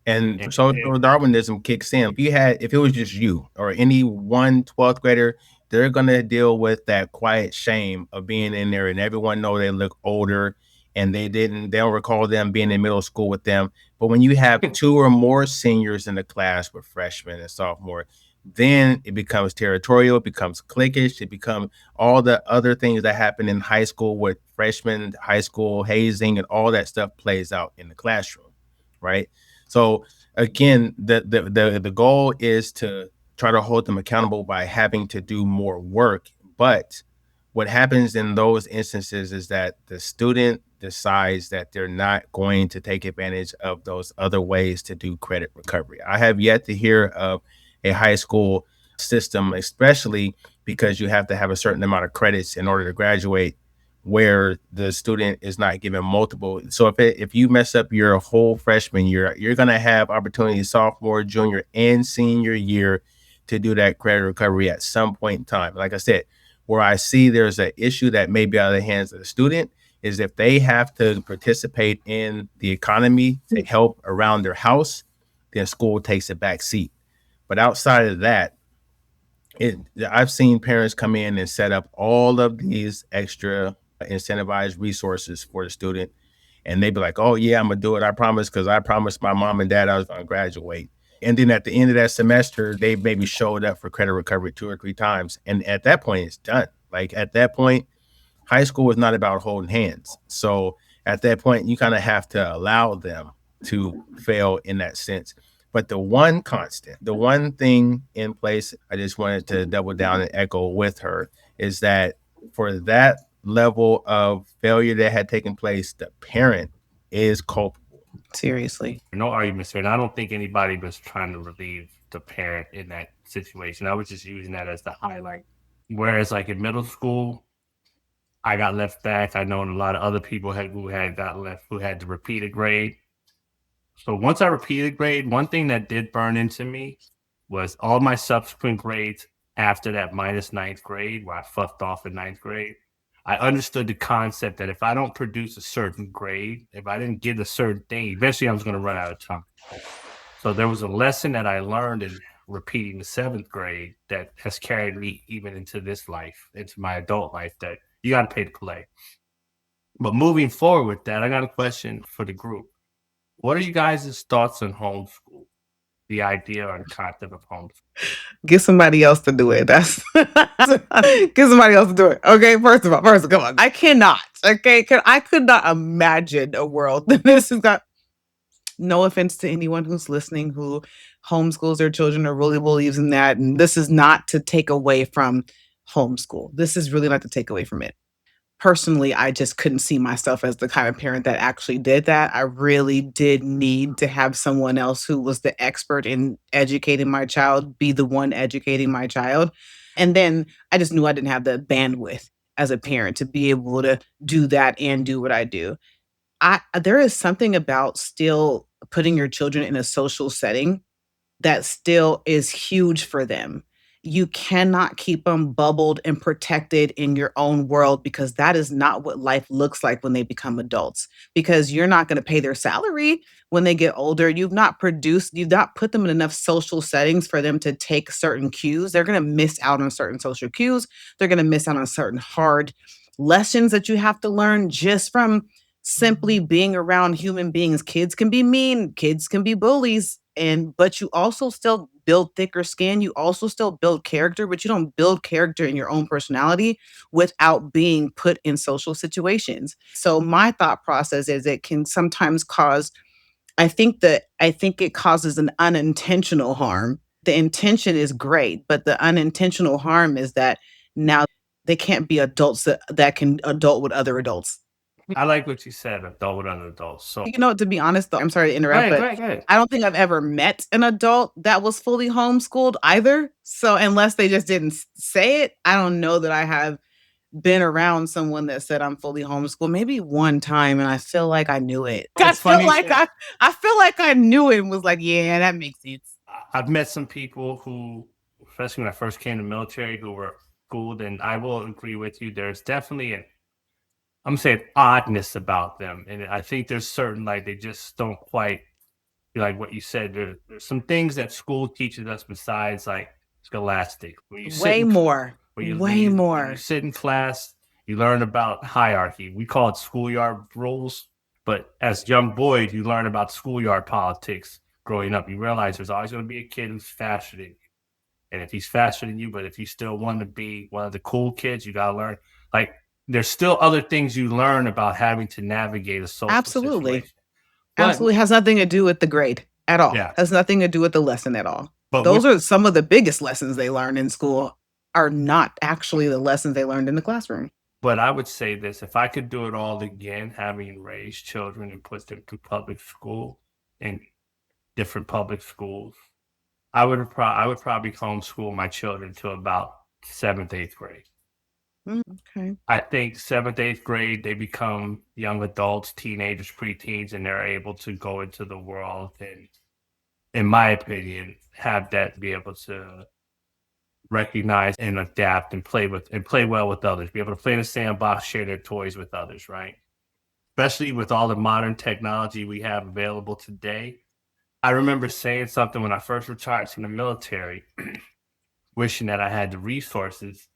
Speaker 3: And
Speaker 2: And
Speaker 3: social Darwinism kicks in. If it was just you or any one 12th grader, they're gonna deal with that quiet shame of being in there, and everyone know they look older, and they don't recall them being in middle school with them. But when you have two or more seniors in the class with freshmen and sophomore, then it becomes territorial, it becomes cliquish, it becomes all the other things that happen in high school with freshmen, high school hazing, and all that stuff plays out in the classroom, right? So again, the goal is to try to hold them accountable by having to do more work. But what happens in those instances is that the student decides that they're not going to take advantage of those other ways to do credit recovery. I have yet to hear of a high school system, especially because you have to have a certain amount of credits in order to graduate, where the student is not given multiple. So if you mess up your whole freshman year, you're going to have opportunity sophomore, junior, and senior year to do that credit recovery at some point in time. Like I said, where I see there's an issue that may be out of the hands of the student is if they have to participate in the economy to help around their house, then school takes a back seat. But outside of that, I've seen parents come in and set up all of these extra incentivized resources for the student, and they'd be like, "Oh yeah, I'm gonna do it. I promise, because I promised my mom and dad I was gonna graduate." And then at the end of that semester, they maybe showed up for credit recovery 2 or 3 times, and at that point, it's done. Like at that point, high school is not about holding hands. So at that point, you kind of have to allow them to fail in that sense. But the one constant, the one thing in place, I just wanted to double down and echo with her is that for that level of failure that had taken place, the parent is culpable.
Speaker 1: Seriously.
Speaker 2: no arguments here. And I don't think anybody was trying to relieve the parent in that situation. I was just using that as the highlight. Whereas, like in middle school, I got left back. I know a lot of other people who had got left, who had to repeat a grade. So once I repeated grade, one thing that did burn into me was all my subsequent grades after that minus ninth grade, where I fucked off in ninth grade. I understood the concept that if I don't produce a certain grade, if I didn't get a certain thing, eventually I was going to run out of time. So there was a lesson that I learned in repeating the seventh grade that has carried me even into this life, into my adult life, that you got to pay to play. But moving forward with that, I got a question for the group. What are you guys' thoughts on homeschool? The idea or the concept of homeschool?
Speaker 1: Get somebody else to do it. That's get somebody else to do it. Okay, first of all, come on. I cannot. Okay, I could not imagine a world that this has got. No offense to anyone who's listening who homeschools their children or really believes in that. And this is not to take away from homeschool. This is really not to take away from it. Personally, I just couldn't see myself as the kind of parent that actually did that. I really did need to have someone else who was the expert in educating my child, be the one educating my child. And then I just knew I didn't have the bandwidth as a parent to be able to do that and do what I do. There is something about still putting your children in a social setting that still is huge for them. You cannot keep them bubbled and protected in your own world, because that is not what life looks like when they become adults. Because you're not going to pay their salary when they get older. You've not put them in enough social settings for them to take certain cues. They're going to miss out on certain social cues. They're going to miss out on certain hard lessons that you have to learn just from simply being around human beings. Kids can be mean, kids can be bullies, but you also still build thicker skin. You also still build character, but you don't build character in your own personality without being put in social situations. So my thought process is it can sometimes cause, I think it causes an unintentional harm. The intention is great, but the unintentional harm is that now they can't be adults that can adult with other adults.
Speaker 2: I like what you said, adult with other adults. So,
Speaker 1: To be honest, though, I'm sorry to interrupt,
Speaker 2: go
Speaker 1: but
Speaker 2: ahead.
Speaker 1: I don't think I've ever met an adult that was fully homeschooled either. So unless they just didn't say it, I don't know that I have been around someone that said I'm fully homeschooled. Maybe one time, and I feel like I knew it.
Speaker 2: It's funny.
Speaker 1: I feel like I knew it and was like, yeah, that makes sense.
Speaker 2: I've met some people who especially when I first came to the military, who were schooled. And I will agree with you. There's definitely I'm saying oddness about them, and I think there's certain like they just don't quite like what you said. There's some things that school teaches us besides like scholastic. When you sit
Speaker 1: Way
Speaker 2: in
Speaker 1: more.
Speaker 2: when
Speaker 1: Way
Speaker 2: you
Speaker 1: more.
Speaker 2: sit in class, you learn about hierarchy. We call it schoolyard rules, but as young boys, you learn about schoolyard politics. Growing up, you realize there's always going to be a kid who's faster than you, and if he's faster than you, but if you still want to be one of the cool kids, you got to learn. Like there's still other things you learn about having to navigate a social
Speaker 1: Absolutely.
Speaker 2: situation. But
Speaker 1: Absolutely has nothing to do with the grade at all.
Speaker 2: yeah,
Speaker 1: Has nothing to do with the lesson at all.
Speaker 2: but
Speaker 1: Those
Speaker 2: with
Speaker 1: are some of the biggest lessons they learn in school are not actually the lessons they learned in the classroom.
Speaker 2: but I would say this: if I could do it all again, having raised children and put them through public school and different public schools, I would probably homeschool my children to about seventh, eighth grade.
Speaker 1: Okay.
Speaker 2: I think seventh, eighth grade, they become young adults, teenagers, preteens, and they're able to go into the world and, in my opinion, have that be able to recognize and adapt and play well with others, be able to play in a sandbox, share their toys with others, right? Especially with all the modern technology we have available today. I remember saying something when I first retired from the military, wishing that I had the resources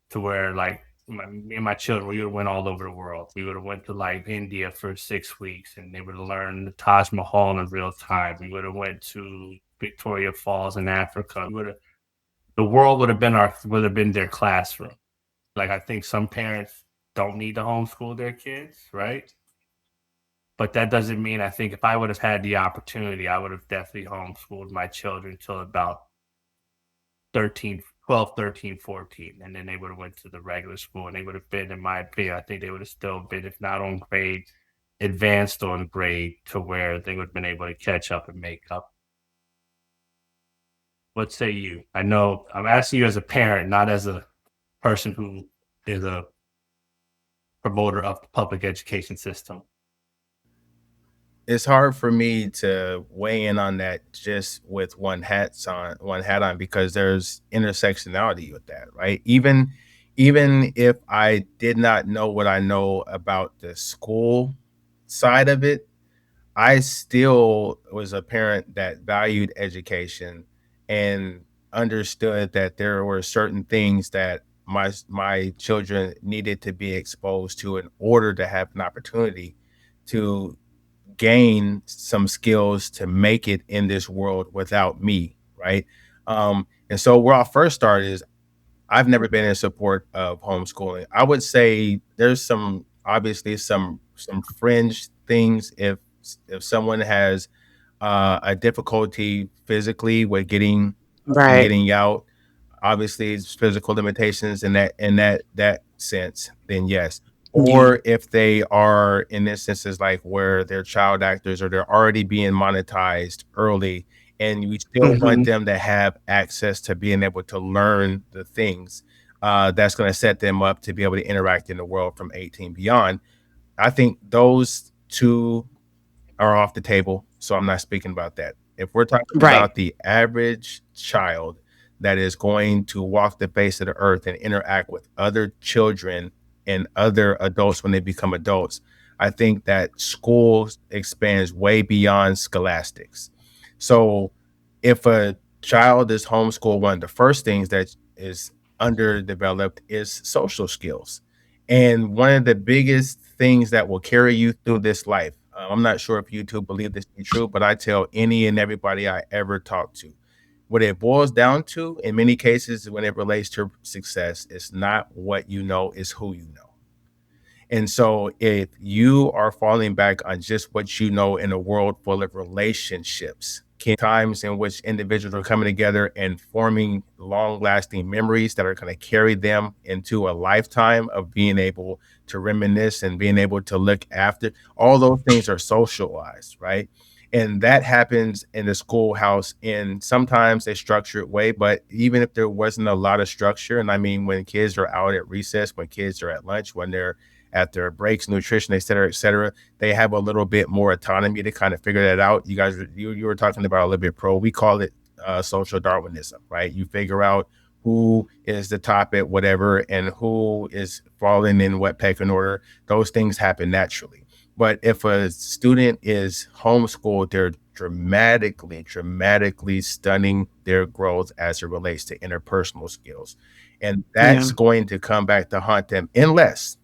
Speaker 2: to where like me and my children, we would have went all over the world. We would have went to like India for 6 weeks, and they would have learned the Taj Mahal in real time. We would have went to Victoria Falls in Africa. The world would have been their classroom. Like I think some parents don't need to homeschool their kids, right? But that doesn't mean I think if I would have had the opportunity, I would have definitely homeschooled my children till about 13, 12, 13, 14, and then they would have went to the regular school, and they would have been, in my opinion, I think they would have still been, if not on grade, advanced on grade to where they would have been able to catch up and make up. What say you? I know I'm asking you as a parent, not as a person who is a promoter of the public education system.
Speaker 3: It's hard for me to weigh in on that just with one hat on because there's intersectionality with that, right? Even if I did not know what I know about the school side of it, I still was a parent that valued education and understood that there were certain things that my children needed to be exposed to in order to have an opportunity to gain some skills to make it in this world without me, right? And so where I first started is I've never been in support of homeschooling. I would say there's some obviously some fringe things if someone has a difficulty physically with getting up and
Speaker 1: Right.
Speaker 3: getting out, obviously it's physical limitations in that sense, then yes.
Speaker 1: Yeah.
Speaker 3: Or if they are in instances like where they're child actors or they're already being monetized early and we still want
Speaker 1: Mhm.
Speaker 3: them to have access to being able to learn the things that's going to set them up to be able to interact in the world from 18 beyond. I think those two are off the table, so I'm not speaking about that. If we're talking
Speaker 1: Right.
Speaker 3: about the average child that is going to walk the face of the earth and interact with other children and other adults when they become adults, I think that school expands way beyond scholastics. So if a child is homeschooled, one of the first things that is underdeveloped is social skills. And one of the biggest things that will carry you through this life, I'm not sure if you two believe this to be true, but I tell any and everybody I ever talk to, what it boils down to in many cases when it relates to success, is not what you know, is who you know. And so if you are falling back on just what you know in a world full of relationships, times in which individuals are coming together and forming long lasting memories that are going to carry them into a lifetime of being able to reminisce and being able to look after, all those things are socialized, right? And that happens in the schoolhouse in sometimes a structured way. But even if there wasn't a lot of structure, and I mean, when kids are out at recess, when kids are at lunch, when they're at their breaks, nutrition, et cetera, they have a little bit more autonomy to kind of figure that out. You guys, you were talking about a little bit pro. We call it social Darwinism, right? You figure out who is the top at whatever and who is falling in what pecking order. Those things happen naturally. But if a student is homeschooled, they're dramatically stunning their growth as it relates to interpersonal skills. And
Speaker 1: Yeah.
Speaker 3: that's going to come back to haunt them unless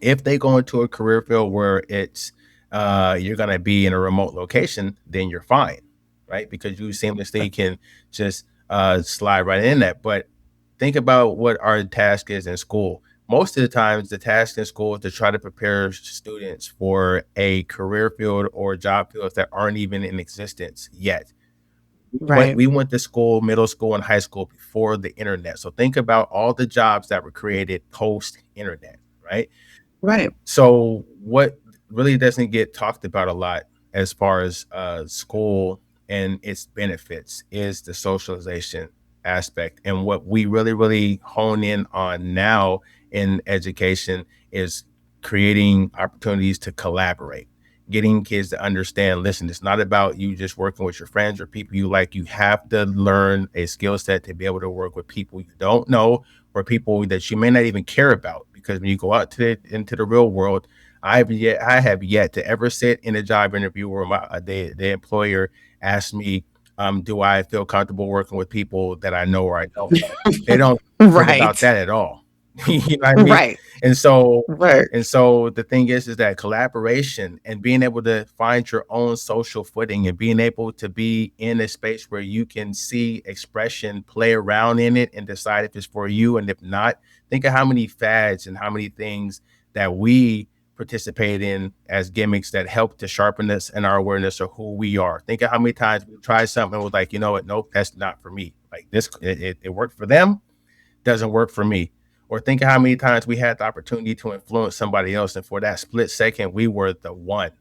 Speaker 3: if they go into a career field where it's you're going to be in a remote location, then you're fine, right? Because you seamlessly can just slide right in that. But think about what our task is in school. Most of the times, the task in school is to try to prepare students for a career field or job fields that aren't even in existence yet.
Speaker 1: Right.
Speaker 3: We went to school, middle school, and high school before the internet. So think about all the jobs that were created post internet, right?
Speaker 1: Right.
Speaker 3: So what really doesn't get talked about a lot as far as school and its benefits is the socialization aspect. And what we really hone in on now in education is creating opportunities to collaborate, getting kids to understand, listen, it's not about you just working with your friends or people you like. You have to learn a skill set to be able to work with people you don't know or people that you may not even care about. Because when you go out into the real world, I have yet to ever sit in a job interview where the employer asked me, do I feel comfortable working with people that I know or I don't know? They don't think about
Speaker 1: Right.
Speaker 3: that at all. You know what I mean?
Speaker 1: Right.
Speaker 3: And so
Speaker 1: Right.
Speaker 3: the thing is that collaboration and being able to find your own social footing and being able to be in a space where you can see expression, play around in it and decide if it's for you. And if not, think of how many fads and how many things that we participate in as gimmicks that help to sharpen us and our awareness of who we are. Think of how many times we tried something and was like, you know what? Nope, that's not for me. Like this, it worked for them, doesn't work for me. Or think of how many times we had the opportunity to influence somebody else, and for that split second, we were the one.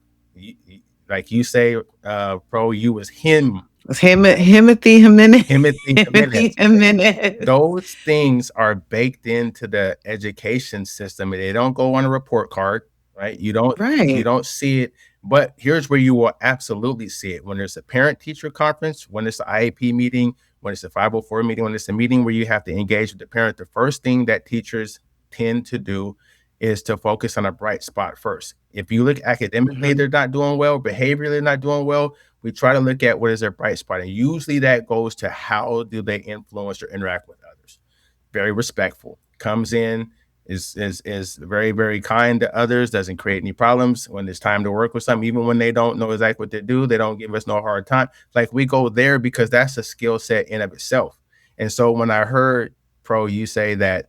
Speaker 3: Like you say, Pro, you was him.
Speaker 1: It's Timothy Jimenez.
Speaker 3: Timothy
Speaker 1: Timothy
Speaker 3: Jimenez.
Speaker 1: Jimenez.
Speaker 3: Those things are baked into the education system, and they don't go on a report card, right? You
Speaker 1: Right.
Speaker 3: don't see it. But here's where you will absolutely see it: when there's a parent teacher conference, when it's an IAP meeting, when it's a 504 meeting, when it's a meeting where you have to engage with the parent. The first thing that teachers tend to do is to focus on a bright spot first. If you look academically,
Speaker 1: Mhm.
Speaker 3: they're not doing well, behaviorally, they're not doing well, we try to look at what is their bright spot. And usually that goes to how do they influence or interact with others. Very respectful. Comes in, is very kind to others, doesn't create any problems when it's time to work with something, even when they don't know exactly what to do, they don't give us no hard time. Like we go there because that's a skill set in of itself. And so when I heard Pro you say that,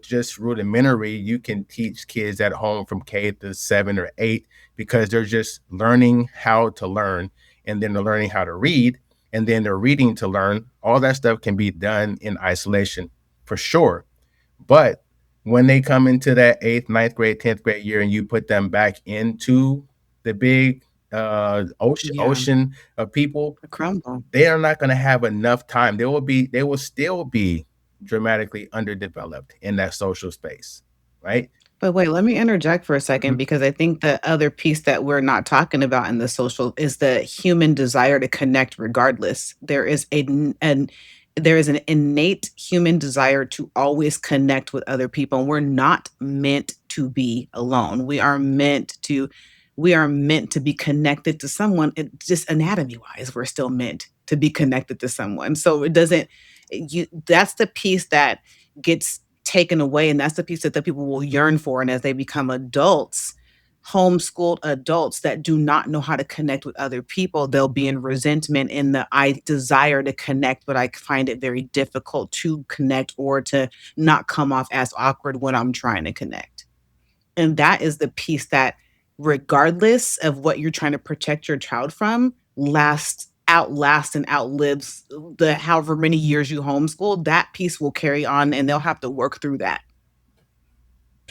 Speaker 3: just rudimentary, you can teach kids at home from K to 7 or 8 because they're just learning how to learn, and then they're learning how to read, and then they're reading to learn. All that stuff can be done in isolation for sure. But when they come into that eighth, ninth grade, 10th grade year, and you put them back into the big
Speaker 1: Yeah.
Speaker 3: ocean of people,
Speaker 1: A crumble.
Speaker 3: they are not going to have enough time. They will still be dramatically underdeveloped in that social space, right?
Speaker 1: But wait, let me interject for a second
Speaker 3: Mhm.
Speaker 1: because I think the other piece that we're not talking about in the social is the human desire to connect regardless. There is an innate human desire to always connect with other people. And we're not meant to be alone. We are meant to be connected to someone. It just anatomy wise, we're still meant to be connected to someone. So it doesn't you that's the piece that gets taken away, and that's the piece that the people will yearn for. And as they become adults, homeschooled adults that do not know how to connect with other people, they'll be in resentment in the I desire to connect, but I find it very difficult to connect or to not come off as awkward when I'm trying to connect. And that is the piece that, regardless of what you're trying to protect your child from, outlasts and outlives the however many years you homeschool. That piece will carry on, and they'll have to work through that.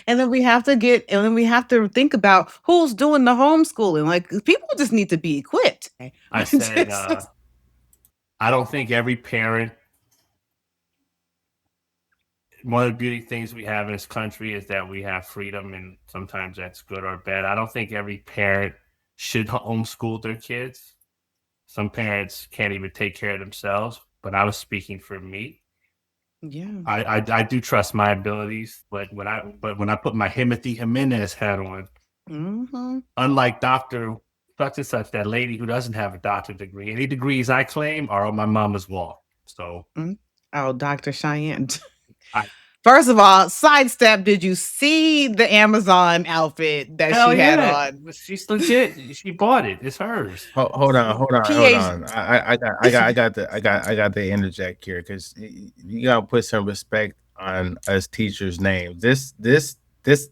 Speaker 1: And then we have to think about who's doing the homeschooling. Like, people just need to be equipped.
Speaker 2: I said,
Speaker 1: Just-
Speaker 2: I don't think every parent. One of the beauty things we have in this country is that we have freedom, and sometimes that's good or bad. I don't think every parent should homeschool their kids. Some parents can't even take care of themselves, but I was speaking for me.
Speaker 1: Yeah.
Speaker 2: I do trust my abilities, but when I put my Timothy Jimenez hat on,
Speaker 1: Mhm.
Speaker 2: unlike Doctor such and such, that lady who doesn't have a doctorate degree, any degrees I claim are on my mama's wall. So
Speaker 1: Mm. Oh, Dr. Cheyenne.
Speaker 2: I
Speaker 1: First of all, sidestep, did you see the Amazon outfit that
Speaker 2: hell
Speaker 1: she had
Speaker 2: yeah,
Speaker 1: on?
Speaker 2: she's legit. She bought it. It's hers.
Speaker 3: Hold on, hold on, hold
Speaker 1: PhD.
Speaker 3: on. I got to interject here because you got to put some respect on us teachers' names. This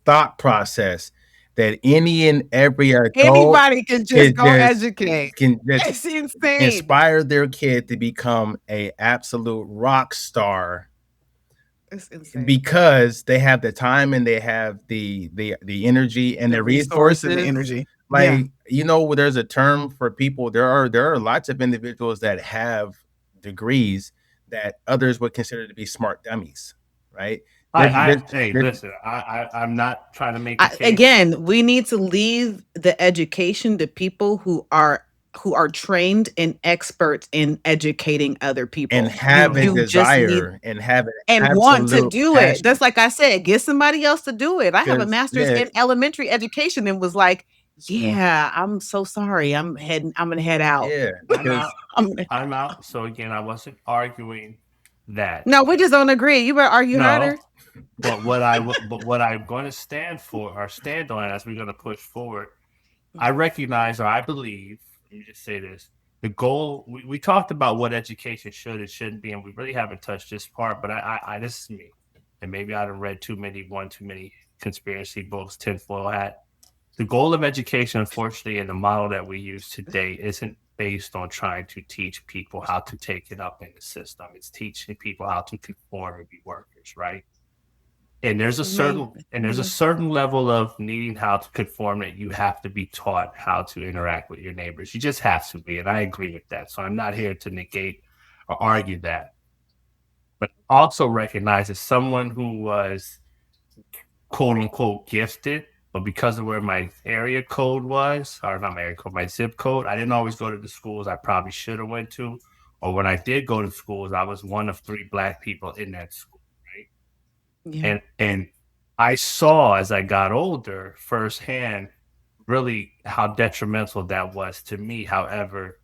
Speaker 3: thought process that any and every adult
Speaker 1: Anybody can just
Speaker 3: can
Speaker 1: go
Speaker 3: just
Speaker 1: educate.
Speaker 3: can just
Speaker 1: It's insane.
Speaker 3: inspire their kid to become a absolute rock star
Speaker 1: It's insane.
Speaker 3: because they have the time and they have the energy and
Speaker 1: The
Speaker 3: the
Speaker 1: resource and the
Speaker 3: resources.
Speaker 1: energy. Yeah.
Speaker 3: Like, there's a term for people. There are lots of individuals that have degrees that others would consider to be smart dummies, right?
Speaker 2: Hey,
Speaker 3: There
Speaker 2: listen, I'm not trying to make a case.
Speaker 1: Again, we need to leave the education to people who are trained and experts in educating other
Speaker 3: and
Speaker 1: people.
Speaker 3: have a
Speaker 1: You just need
Speaker 3: desire and have an
Speaker 1: and want to
Speaker 3: absolute
Speaker 1: do it. That's
Speaker 3: passion.
Speaker 1: like I said, get somebody else to do it. I have a
Speaker 3: Because
Speaker 1: master's in elementary education and was like, yeah, I'm so sorry. I'm gonna head out.
Speaker 3: yeah,
Speaker 2: I'm
Speaker 3: because
Speaker 2: out.
Speaker 1: I'm gonna,
Speaker 2: I'm out. So again, I wasn't arguing that.
Speaker 1: no, we just don't agree. You better argue
Speaker 2: No,
Speaker 1: harder.
Speaker 2: but what I'm going to stand for or stand on as we're going to push forward, I recognize or I believe. Let me just say this: the goal. We talked about what education should and shouldn't be, and we really haven't touched this part. But this is me, and maybe I've read too many conspiracy books, tinfoil hat. The goal of education, unfortunately, in the model that we use today, isn't based on trying to teach people how to take it up in the system. It's teaching people how to conform and be workers, right? And
Speaker 1: Maybe.
Speaker 2: there's a
Speaker 1: Yeah.
Speaker 2: certain level of needing how to conform that you have to be taught how to interact with your neighbors. You just have to be, and I agree with that. So I'm not here to negate or argue that, but also recognize as someone who was quote unquote gifted, but because of where my area code was, or not my area code, my zip code, I didn't always go to the schools I probably should have went to. Or when I did go to schools, I was one of three black people in that school, right?
Speaker 1: Yeah.
Speaker 2: And I saw as I got older firsthand really how detrimental that was to me. However,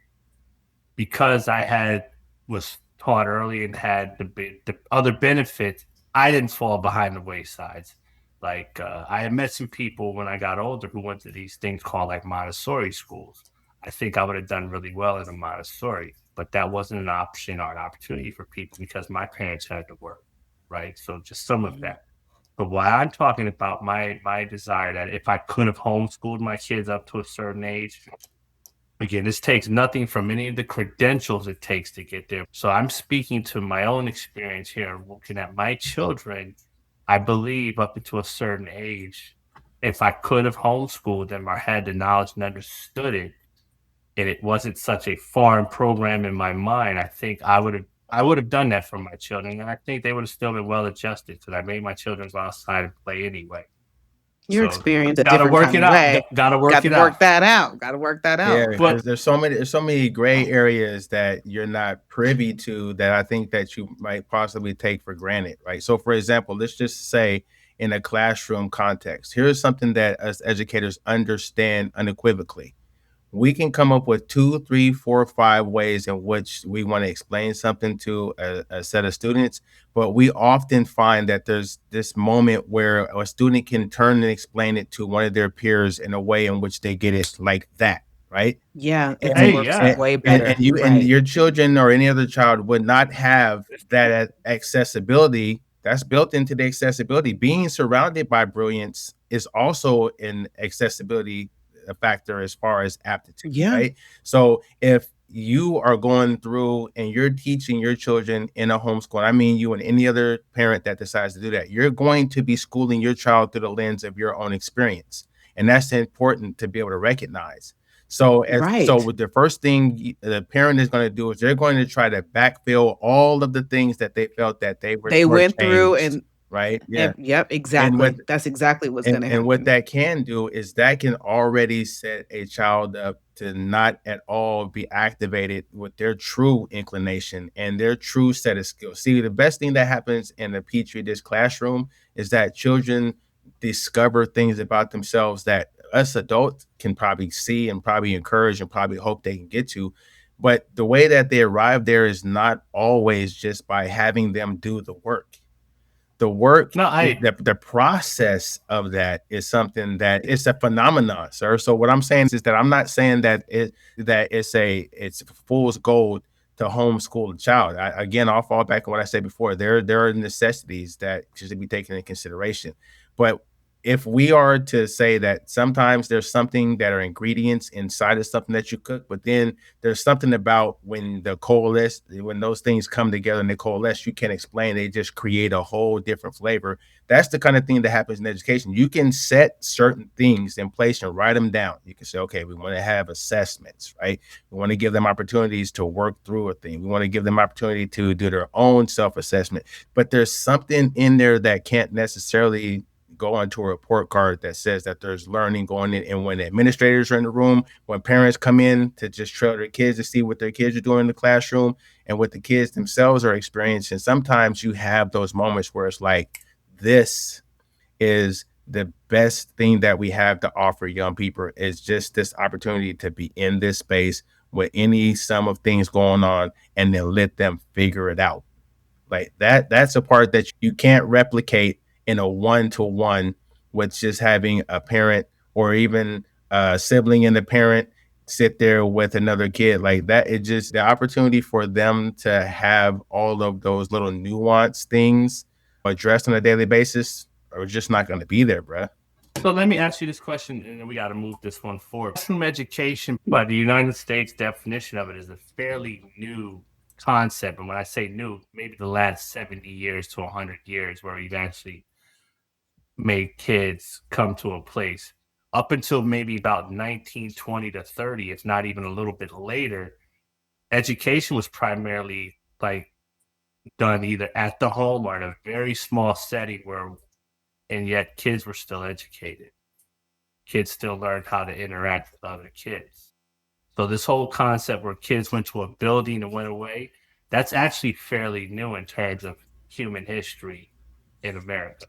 Speaker 2: because I had was taught early and had the other benefits, I didn't fall behind the waysides. Like I had met some people when I got older who went to these things called like Montessori schools. I think I would have done really well in a Montessori, but that wasn't an option or an opportunity for people because my parents had to work, right? So just some of
Speaker 1: Mhm.
Speaker 2: that. But why I'm talking about my desire that if I could have homeschooled my kids up to a certain age, again, this takes nothing from any of the credentials it takes to get there. So I'm speaking to my own experience here, looking at my children. I believe up until a certain age, if I could have homeschooled them or had the knowledge and understood it, and it wasn't such a foreign program in my mind, I would have done that for my children, and I think they would have still been well adjusted because I made my children go outside and play anyway.
Speaker 1: Your
Speaker 2: So
Speaker 1: experience a
Speaker 2: gotta
Speaker 1: different
Speaker 2: work
Speaker 1: kind
Speaker 2: it
Speaker 1: of
Speaker 2: out.
Speaker 1: way.
Speaker 2: Gotta work
Speaker 1: Got to
Speaker 2: it out.
Speaker 1: work that out. Got to work that
Speaker 3: yeah,
Speaker 1: out.
Speaker 3: because
Speaker 2: But
Speaker 3: there's so many gray areas that you're not privy to that I think that you might possibly take for granted, right? So, for example, let's just say in a classroom context, here's something that us educators understand unequivocally. We can come up with two, three, four, five ways in which we want to explain something to a set of students. But we often find that there's this moment where a student can turn and explain it to one of their peers in a way in which they get it like that, right?
Speaker 1: Yeah, it
Speaker 2: hey,
Speaker 3: and
Speaker 1: works
Speaker 2: yeah,
Speaker 1: way
Speaker 3: and
Speaker 1: better.
Speaker 3: you and
Speaker 1: Right.
Speaker 3: your children or any other child would not have that accessibility that's built into the accessibility. Being surrounded by brilliance is also an accessibility factor as far as aptitude,
Speaker 1: Yeah.
Speaker 3: right? So if you are going through and you're teaching your children in a homeschool, I mean you and any other parent that decides to do that, you're going to be schooling your child through the lens of your own experience. And that's important to be able to recognize. So
Speaker 1: Right.
Speaker 3: with the first thing the parent is going to do is they're going to try to backfill all of the things that they felt that they were
Speaker 1: They went through
Speaker 3: shortchanged, right? Yeah.
Speaker 1: and yep,
Speaker 3: And
Speaker 1: That's exactly what's going to
Speaker 3: what
Speaker 1: happen.
Speaker 3: that can do is that can already set a child up to not at all be activated with their true inclination and their true set of skills. See, the best thing that happens in a petri dish classroom is that children discover things about themselves that us adults can probably see and probably encourage and probably hope they can get to. But the way that they arrive there is not always just by having them do the work. The work,
Speaker 2: No,
Speaker 3: the process of that is something that it's a phenomenon, sir. So what I'm saying is that I'm not saying that it's fool's gold to homeschool a child. Again, I'll fall back on what I said before. There are necessities that should be taken into consideration. But if we are to say that sometimes there's something that are ingredients inside of something that you cook, but then there's something about when those things come together and they coalesce, you can't explain. They just create a whole different flavor. That's the kind of thing that happens in education. You can set certain things in place and write them down. You can say, okay, we want to have assessments, right? We want to give them opportunities to work through a thing. We want to give them opportunity to do their own self-assessment. But there's something in there that can't necessarily go onto a report card that says that there's learning going in. And when administrators are in the room, when parents come in to just trail their kids to see what their kids are doing in the classroom and what the kids themselves are experiencing, sometimes you have those moments where it's like, this is the best thing that we have to offer young people is just this opportunity to be in this space with any sum of things going on and then let them figure it out. Like that's a part that you can't replicate in a one-to-one with just having a parent or even a sibling and a parent sit there with another kid like that. It just the opportunity for them to have all of those little nuanced things addressed on a daily basis are just not going to be there, bruh.
Speaker 2: So let me ask you this question, and then we got to move this one forward. Classroom education, by the United States definition of it, is a fairly new concept. And when I say new, maybe the last 70 years to 100 years, where we've actually made kids come to a place. Up until maybe about 1920 to 30, if not even a little bit later, education was primarily like done either at the home or in a very small setting where, and yet kids were still educated. Kids still learned how to interact with other kids. So this whole concept where kids went to a building and went away, that's actually fairly new in terms of human history in America.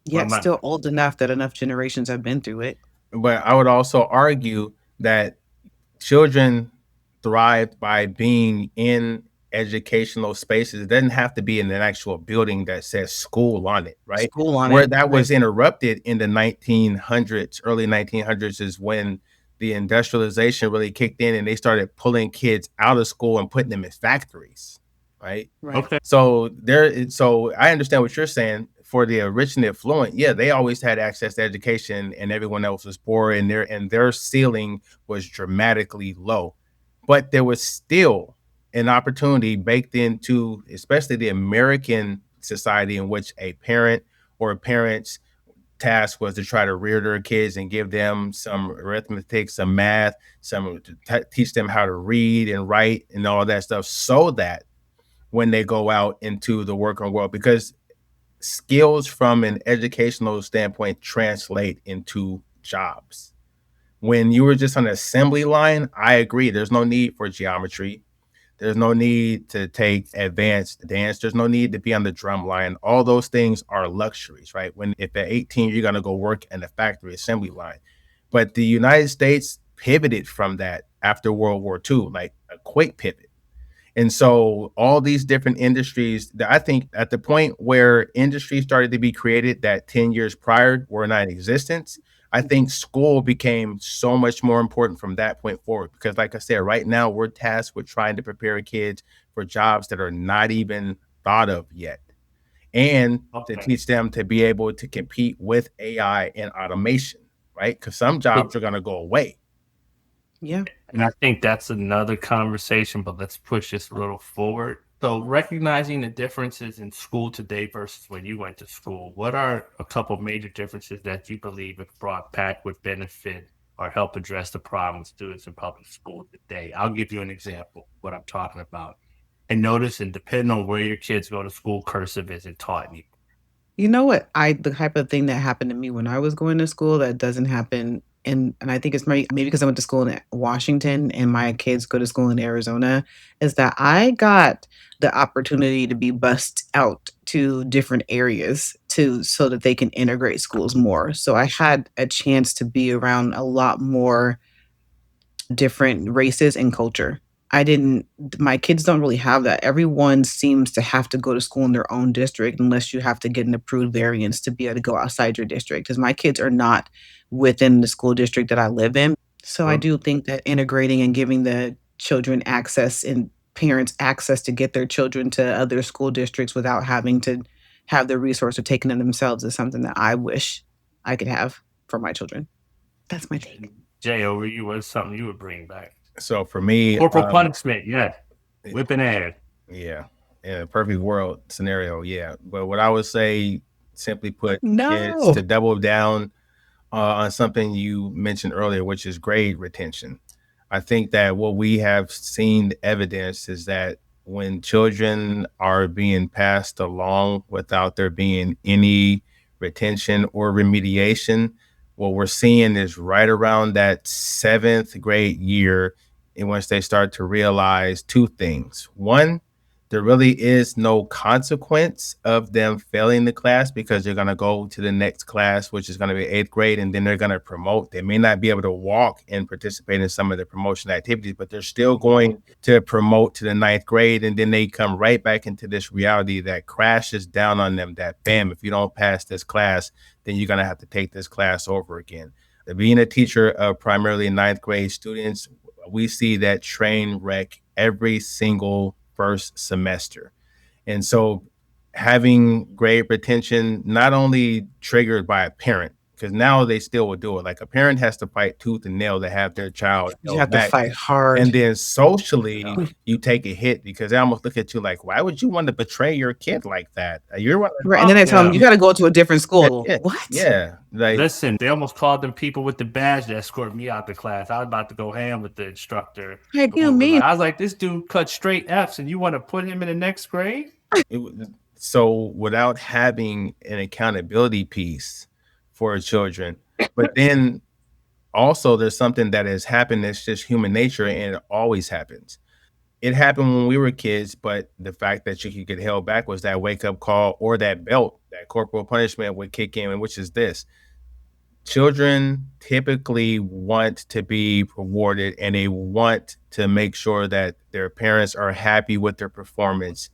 Speaker 2: What
Speaker 1: Yet
Speaker 2: am I?
Speaker 1: still old enough that enough generations have been through it.
Speaker 3: But I would also argue that children thrive by being in educational spaces. It doesn't have to be in an actual building that says school on it, right?
Speaker 1: School on
Speaker 3: Where
Speaker 1: it,
Speaker 3: that
Speaker 1: right?
Speaker 3: was interrupted in the 1900s, early 1900s is when the industrialization really kicked in and they started pulling kids out of school and putting them in factories, right?
Speaker 1: Right.
Speaker 2: Okay.
Speaker 3: So I understand what you're saying. For the rich and affluent, yeah, they always had access to education, and everyone else was poor, and their ceiling was dramatically low. But there was still an opportunity baked into, especially the American society, in which a parent or a parent's task was to try to rear their kids and give them some arithmetic, some math, teach them how to read and write and all that stuff, so that when they go out into the working world, because skills from an educational standpoint translate into jobs. When you were just on the assembly line, I agree. There's no need for geometry. There's no need to take advanced dance. There's no need to be on the drum line. All those things are luxuries, right? When if at 18 you're gonna go work in the factory assembly line. But the United States pivoted from that after World War II, like a quick pivot. And so all these different industries, I think at the point where industries started to be created that 10 years prior were not in existence, I think school became so much more important from that point forward. Because like I said, right now we're tasked with trying to prepare kids for jobs that are not even thought of yet. And to
Speaker 2: Okay.
Speaker 3: teach them to be able to compete with AI and automation, right? Because some
Speaker 2: So
Speaker 3: jobs are going to go away.
Speaker 1: Yeah.
Speaker 2: And I think that's another conversation, but let's push this a little forward. So, recognizing the differences in school today versus when you went to school, what are a couple major differences that you believe, if brought back, would benefit or help address the problem students in public school today? I'll give you an example what I'm talking about. And notice, and depending on where your kids go to school, cursive isn't taught anymore.
Speaker 1: You know what? The type of thing that happened to me when I was going to school that doesn't happen and I think it's maybe because I went to school in Washington and my kids go to school in Arizona, is that I got the opportunity to be bussed out to different areas to so that they can integrate schools more. So I had a chance to be around a lot more different races and culture. I didn't My kids don't really have that. Everyone seems to have to go to school in their own district unless you have to get an approved variance to be able to go outside your district. Because my kids are not within the school district that I live in. So I
Speaker 3: Well,
Speaker 1: do think that integrating and giving the children access and parents access to get their children to other school districts without having to have the resource of taking them themselves is something that I wish I could have for my children. That's my take.
Speaker 2: Jay, over you, what's something you would bring back?
Speaker 3: so for me,
Speaker 2: Corporal punishment, yeah. Whipping ass.
Speaker 3: yeah, in a perfect world scenario, yeah. But what I would say, simply put, is
Speaker 1: No.
Speaker 3: to double down on something you mentioned earlier, which is grade retention. I think that what we have seen evidence is that when children are being passed along without there being any retention or remediation, what we're seeing is right around that seventh grade year in which they start to realize two things. One, there really is no consequence of them failing the class because they're going to go to the next class, which is going to be eighth grade, and then they're going to promote. They may not be able to walk and participate in some of the promotion activities, but they're still going to promote to the ninth grade. And then they come right back into this reality that crashes down on them that, bam, if you don't pass this class, then you're going to have to take this class over again. Being a teacher of primarily ninth grade students, we see that train wreck every single first semester. And so having grade retention not only triggered by a parent, because now they still will do it. Like a parent has to fight tooth and nail to have their child
Speaker 1: You
Speaker 3: held
Speaker 1: have to
Speaker 3: back.
Speaker 1: fight hard.
Speaker 3: And then socially,
Speaker 2: Yeah.
Speaker 3: you take a hit because they almost look at you like, why would you want to betray your kid like that? You're one of
Speaker 1: Right, and then they tell them,
Speaker 2: Yeah.
Speaker 1: "You gotta go to a different
Speaker 3: the,
Speaker 1: school."
Speaker 3: yeah,
Speaker 1: What?
Speaker 3: yeah. Like
Speaker 2: Listen, they almost called them people with the badge that escorted me out the class. I was about to go ham with the instructor.
Speaker 1: What do you mean?
Speaker 2: I was like, this dude cut straight F's and you want to put him in the next grade?
Speaker 3: it, so without having an accountability piece for children, but then also there's something that has happened that's just human nature and it always happens. It happened when we were kids, but the fact that you could get held back was that wake up call or that belt, that corporal punishment would kick in, which is this: children typically want to be rewarded and they want to make sure that their parents are happy with their performance,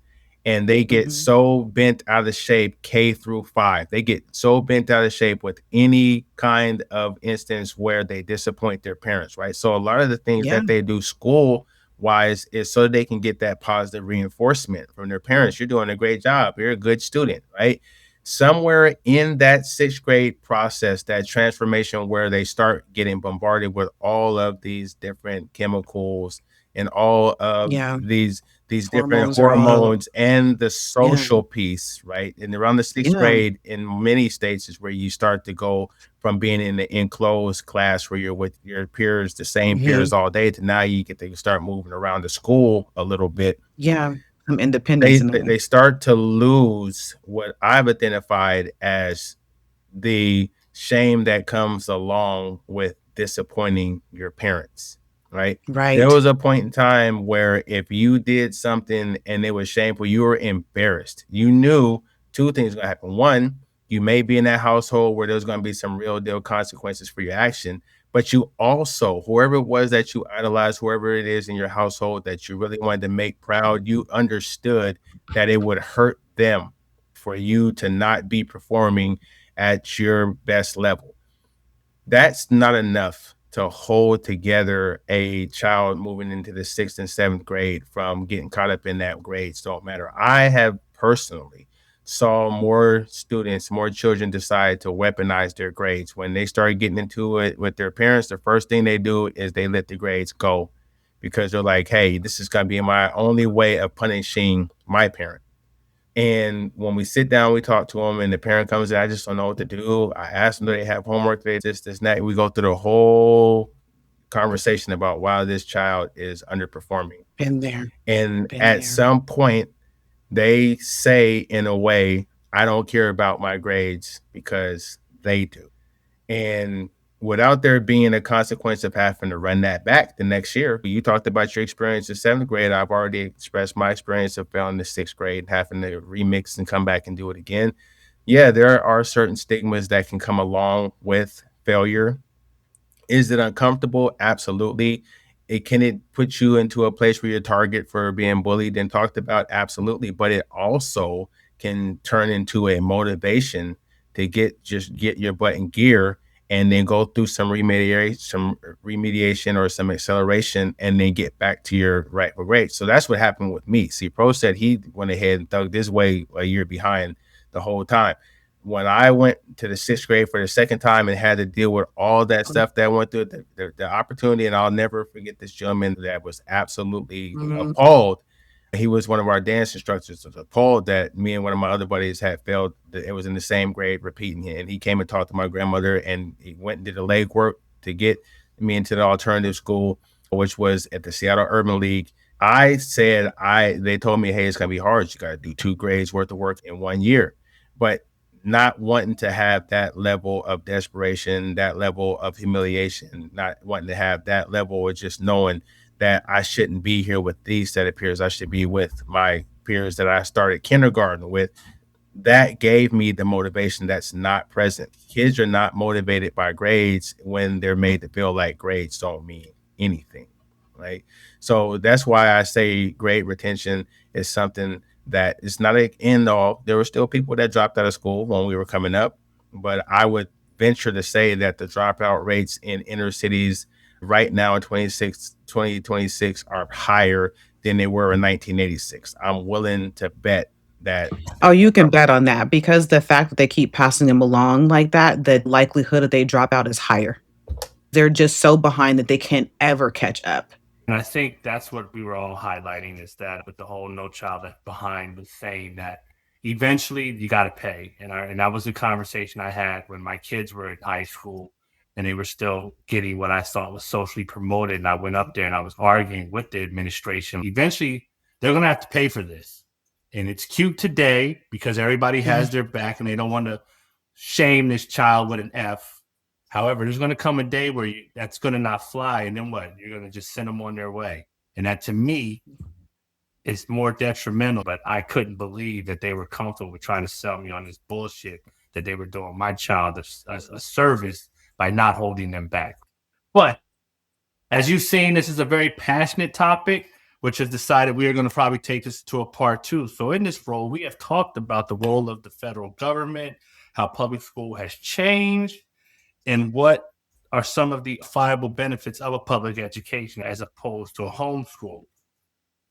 Speaker 3: and they get
Speaker 1: Mhm.
Speaker 3: so bent out of shape K through 5. They get so bent out of shape with any kind of instance where they disappoint their parents, right? So a lot of the things
Speaker 1: Yeah,
Speaker 3: that they do school wise is so they can get that positive reinforcement from their parents. You're doing a great job. You're a good student, right? Somewhere in that sixth grade process, that transformation where they start getting bombarded with all of these different chemicals and all of
Speaker 1: yeah.
Speaker 3: these different
Speaker 1: Hormones are all
Speaker 3: hormones and the
Speaker 1: yeah,
Speaker 3: social piece, right? And around the sixth
Speaker 1: yeah,
Speaker 3: grade, in many states, is where you start to go from being in the enclosed class where you're with your peers, the same
Speaker 1: mhm,
Speaker 3: peers all day, to now you get to start moving around the school a little bit.
Speaker 1: yeah. Some independence
Speaker 3: they
Speaker 1: in a way.
Speaker 3: they start to lose what I've identified as the shame that comes along with disappointing your parents, right? There
Speaker 1: Right.
Speaker 3: was a point in time where if you did something and it was shameful, you were embarrassed. You knew two things were going to happen. One, you may be in that household where there's going to be some real deal consequences for your action, but you also, whoever it was that you idolized, whoever it is in your household that you really wanted to make proud, you understood that it would hurt them for you to not be performing at your best level. That's not enough to hold together a child moving into the sixth and seventh grade from getting caught up in that grades don't matter. I have personally saw more students, more children decide to weaponize their grades. When they start getting into it with their parents, the first thing they do is they let the grades go because they're like, hey, this is going to be my only way of punishing my parent. And when we sit down, we talk to them, and the parent comes in, I just don't know what to do. I ask them, do they have homework today? This, and that. We go through the whole conversation about why this child is underperforming.
Speaker 1: Been there,
Speaker 3: And
Speaker 1: been
Speaker 3: at
Speaker 1: there.
Speaker 3: some point, they say, in a way, I don't care about my grades because they do. And without there being a consequence of having to run that back the next year. You talked about your experience in seventh grade. I've already expressed my experience of failing the sixth grade, having to remix and come back and do it again. Yeah, there are certain stigmas that can come along with failure. Is it uncomfortable? Absolutely. It put you into a place where you're a target for being bullied and talked about? Absolutely. But it also can turn into a motivation to get your butt in gear and then go through some remediation or some acceleration and then get back to your rightful grade. So that's what happened with me. See, Pro said he went ahead and dug this way a year behind the whole time. When I went to the sixth grade for the second time and had to deal with all that stuff that I went through, the opportunity, and I'll never forget this gentleman that was absolutely appalled. He was one of our dance instructors, was appalled that me and one of my other buddies had failed. It was in the same grade, repeating it. And he came and talked to my grandmother, and he went and did the legwork to get me into the alternative school, which was at the Seattle Urban League. They told me, hey, it's gonna be hard. You got to do 2 grades worth of work in 1 year, but not wanting to have that level of desperation, that level of humiliation, not wanting to have that level of just knowing that I shouldn't be here with these set of peers. I should be with my peers that I started kindergarten with. That gave me the motivation that's not present. Kids are not motivated by grades when they're made to feel like grades don't mean anything, right? So that's why I say grade retention is something that is not an end all. There were still people that dropped out of school when we were coming up, but I would venture to say that the dropout rates in inner cities right now in 2026 are higher than they were in 1986. I'm willing to bet that.
Speaker 1: Oh, you can bet on that because the fact that they keep passing them along like that, the likelihood that they drop out is higher. They're just so behind that they can't ever catch up.
Speaker 2: And I think that's what we were all highlighting, is that with the whole No Child Left Behind was saying that eventually you got to pay. And that was a conversation I had when my kids were in high school and they were still getting what I thought was socially promoted. And I went up there and I was arguing with the administration. Eventually, they're going to have to pay for this. And it's cute today because everybody has their back and they don't want to shame this child with an F. However, there's going to come a day where that's going to not fly. And then what? You're going to just send them on their way. And that, to me, is more detrimental. But I couldn't believe that they were comfortable with trying to sell me on this bullshit that they were doing my child a service by not holding them back. But as you've seen, this is a very passionate topic, which has decided we are going to probably take this to a part 2. So in this role, we have talked about the role of the federal government, how public school has changed, and what are some of the viable benefits of a public education as opposed to a homeschool.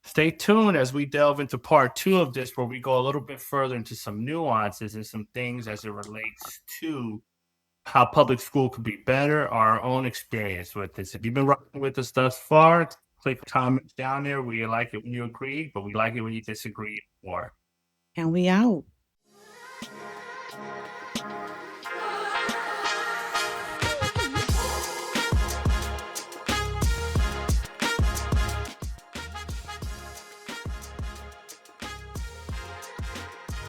Speaker 2: Stay tuned as we delve into part 2 of this, where we go a little bit further into some nuances and some things as it relates to how public school could be better, our own experience with this. If you've been rocking with us thus far, click comments down there. We like it when you agree, but we like it when you disagree more.
Speaker 1: And we out.